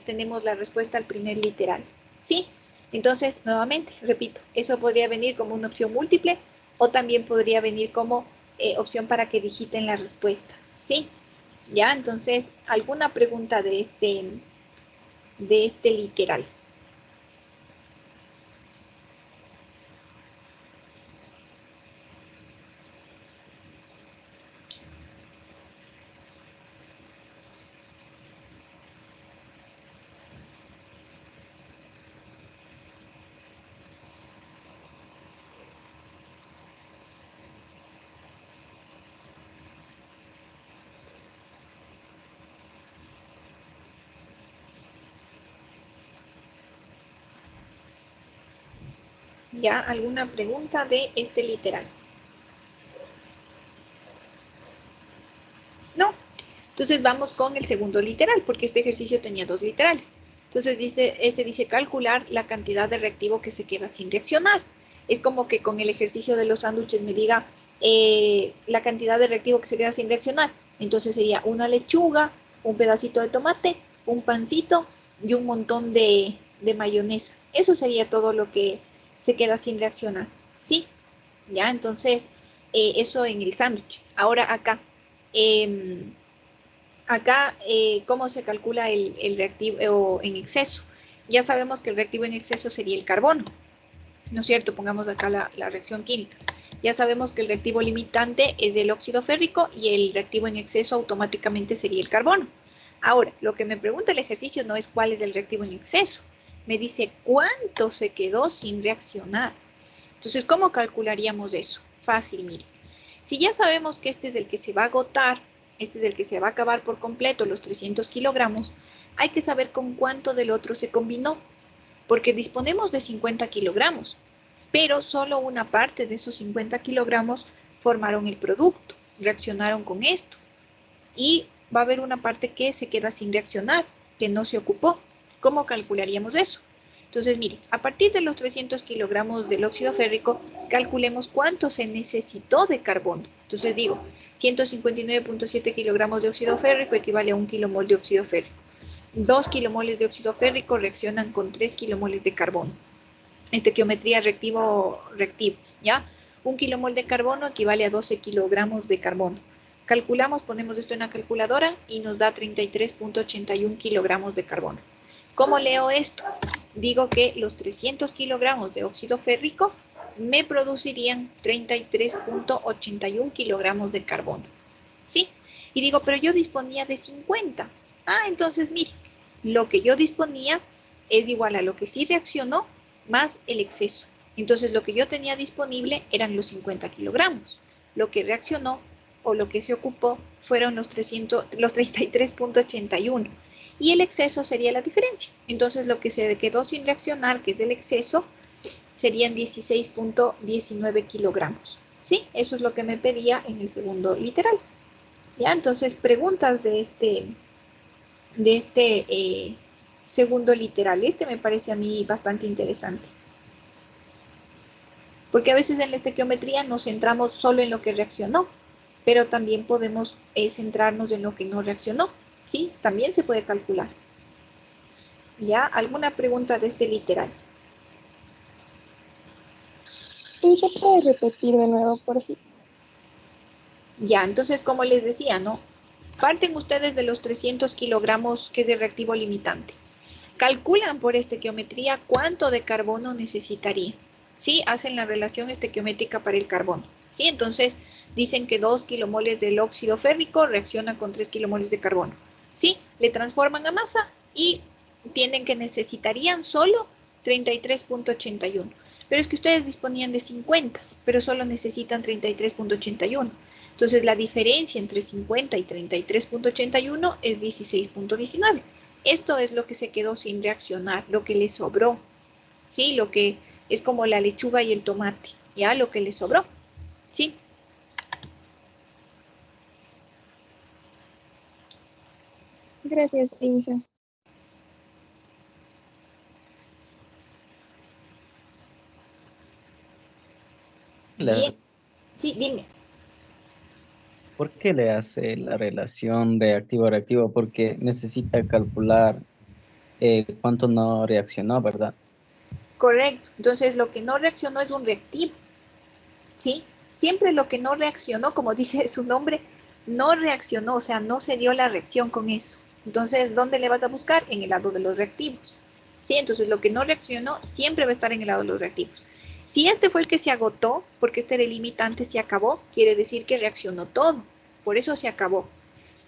tenemos la respuesta al primer literal. ¿Sí? Entonces, nuevamente, repito, eso podría venir como una opción múltiple o también podría venir como opción para que digiten la respuesta. ¿Sí? Ya, entonces, ¿alguna pregunta de este literal? ¿Ya? ¿Alguna pregunta de este literal? No. Entonces vamos con el segundo literal, porque este ejercicio tenía 2 literales. Entonces dice calcular la cantidad de reactivo que se queda sin reaccionar. Es como que con el ejercicio de los sándwiches me diga la cantidad de reactivo que se queda sin reaccionar. Entonces sería una lechuga, un pedacito de tomate, un pancito y un montón de mayonesa. Eso sería todo lo que se queda sin reaccionar. ¿Sí? Ya, entonces eso en el sándwich. Ahora acá. ¿Cómo se calcula el reactivo en exceso? Ya sabemos que el reactivo en exceso sería el carbono, ¿no es cierto? Pongamos acá la reacción química. Ya sabemos que el reactivo limitante es el óxido férrico y el reactivo en exceso automáticamente sería el carbono. Ahora, lo que me pregunta el ejercicio no es cuál es el reactivo en exceso. Me dice cuánto se quedó sin reaccionar. Entonces, ¿cómo calcularíamos eso? Fácil, mire. Si ya sabemos que este es el que se va a agotar, este es el que se va a acabar por completo, los 300 kilogramos, hay que saber con cuánto del otro se combinó, porque disponemos de 50 kilogramos, pero solo una parte de esos 50 kilogramos formaron el producto, reaccionaron con esto, y va a haber una parte que se queda sin reaccionar, que no se ocupó. ¿Cómo calcularíamos eso? Entonces, mire, a partir de los 300 kilogramos del óxido férrico, calculemos cuánto se necesitó de carbono. Entonces digo, 159.7 kilogramos de óxido férrico equivale a 1 kilomol de óxido férrico. 2 kilomoles de óxido férrico reaccionan con 3 kilomoles de carbono. Estequiometría reactivo, ¿ya? 1 kilomol de carbono equivale a 12 kilogramos de carbono. Calculamos, ponemos esto en la calculadora y nos da 33.81 kilogramos de carbono. ¿Cómo leo esto? Digo que los 300 kilogramos de óxido férrico me producirían 33.81 kilogramos de carbono. ¿Sí? Y digo, pero yo disponía de 50. Entonces, mire, lo que yo disponía es igual a lo que sí reaccionó más el exceso. Entonces, lo que yo tenía disponible eran los 50 kilogramos. Lo que reaccionó o lo que se ocupó fueron los 33.81. Y el exceso sería la diferencia. Entonces, lo que se quedó sin reaccionar, que es el exceso, serían 16.19 kilogramos. ¿Sí? Eso es lo que me pedía en el segundo literal. ¿Ya? Entonces, preguntas de este segundo literal. Este me parece a mí bastante interesante. Porque a veces en la estequiometría nos centramos solo en lo que reaccionó, pero también podemos centrarnos en lo que no reaccionó. ¿Sí? También se puede calcular. ¿Ya? ¿Alguna pregunta de este literal? Sí, se puede repetir de nuevo, por si. Ya, entonces, como les decía, ¿no? Parten ustedes de los 300 kilogramos que es el reactivo limitante. Calculan por estequiometría cuánto de carbono necesitaría. ¿Sí? Hacen la relación estequiométrica para el carbono. ¿Sí? Entonces, dicen que 2 kilomoles del óxido férrico reacciona con 3 kilomoles de carbono. ¿Sí? le transforman a masa y necesitarían solo 33.81. Pero es que ustedes disponían de 50, pero solo necesitan 33.81. Entonces la diferencia entre 50 y 33.81 es 16.19. Esto es lo que se quedó sin reaccionar, lo que le sobró. ¿Sí? Lo que es como la lechuga y el tomate, ¿ya? Lo que le sobró. ¿Sí? Gracias, Isa. Bien. Sí, dime. ¿Por qué le hace la relación reactivo-reactivo? Porque necesita calcular cuánto no reaccionó, ¿verdad? Correcto. Entonces, lo que no reaccionó es un reactivo. ¿Sí? Siempre lo que no reaccionó, como dice su nombre, no reaccionó, o sea, no se dio la reacción con eso. Entonces, ¿dónde le vas a buscar? En el lado de los reactivos. ¿Sí? Entonces, lo que no reaccionó siempre va a estar en el lado de los reactivos. Si este fue el que se agotó, porque este delimitante se acabó, quiere decir que reaccionó todo. Por eso se acabó.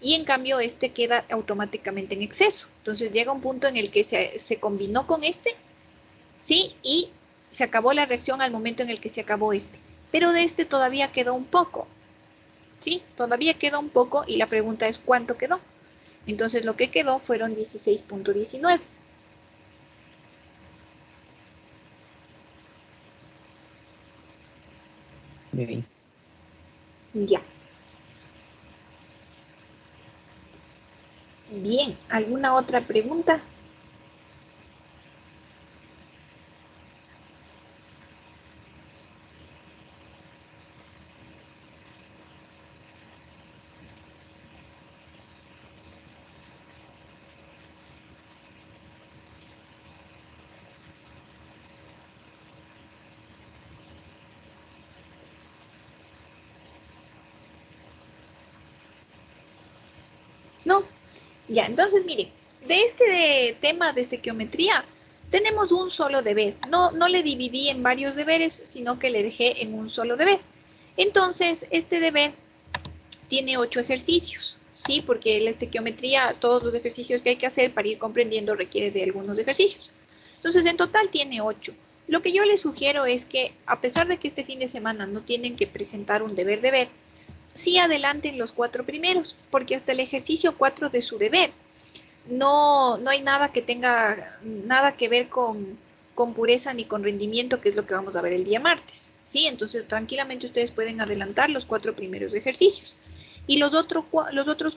Y en cambio, este queda automáticamente en exceso. Entonces, llega un punto en el que se combinó con este, ¿sí? Y se acabó la reacción al momento en el que se acabó este. Pero de este todavía quedó un poco, ¿sí? Todavía quedó un poco y la pregunta es ¿cuánto quedó? Entonces lo que quedó fueron 16.19. Bien. Ya. Bien, ¿alguna otra pregunta? No. Ya, entonces miren, de este tema de estequiometría tenemos un solo deber. No le dividí en varios deberes, sino que le dejé en un solo deber. Entonces, este deber tiene 8 ejercicios, ¿sí? Porque la estequiometría, todos los ejercicios que hay que hacer para ir comprendiendo requiere de algunos ejercicios. Entonces, en total tiene 8. Lo que yo les sugiero es que, a pesar de que este fin de semana no tienen que presentar un deber, sí adelanten los 4 primeros, porque hasta el ejercicio 4 de su deber no hay nada que tenga nada que ver con pureza ni con rendimiento, que es lo que vamos a ver el día martes. ¿Sí? Entonces, tranquilamente ustedes pueden adelantar los 4 primeros ejercicios. Y los otros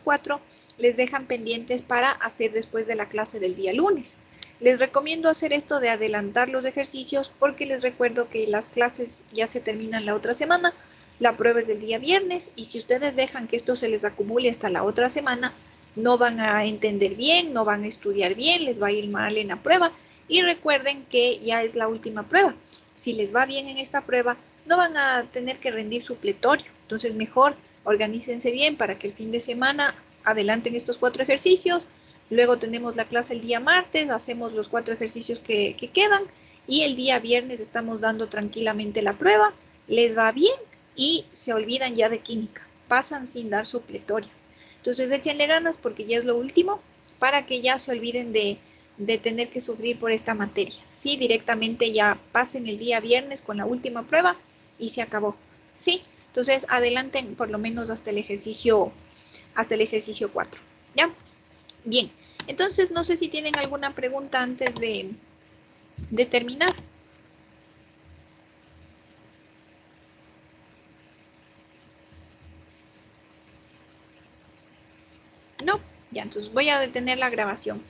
4 les dejan pendientes para hacer después de la clase del día lunes. Les recomiendo hacer esto de adelantar los ejercicios porque les recuerdo que las clases ya se terminan la otra semana, la prueba es del día viernes y si ustedes dejan que esto se les acumule hasta la otra semana, no van a entender bien, no van a estudiar bien, les va a ir mal en la prueba y recuerden que ya es la última prueba. Si les va bien en esta prueba, no van a tener que rendir supletorio. Entonces, mejor organícense bien para que el fin de semana adelanten estos 4 ejercicios. Luego tenemos la clase el día martes, hacemos los 4 ejercicios que quedan y el día viernes estamos dando tranquilamente la prueba. Les va bien y se olvidan ya de química. Pasan sin dar supletorio. Entonces, échenle ganas porque ya es lo último para que ya se olviden de tener que sufrir por esta materia. Sí, directamente ya pasen el día viernes con la última prueba y se acabó. Sí, entonces adelanten por lo menos hasta el ejercicio 4. ¿Ya? Bien, entonces no sé si tienen alguna pregunta antes de terminar. No, ya, entonces voy a detener la grabación.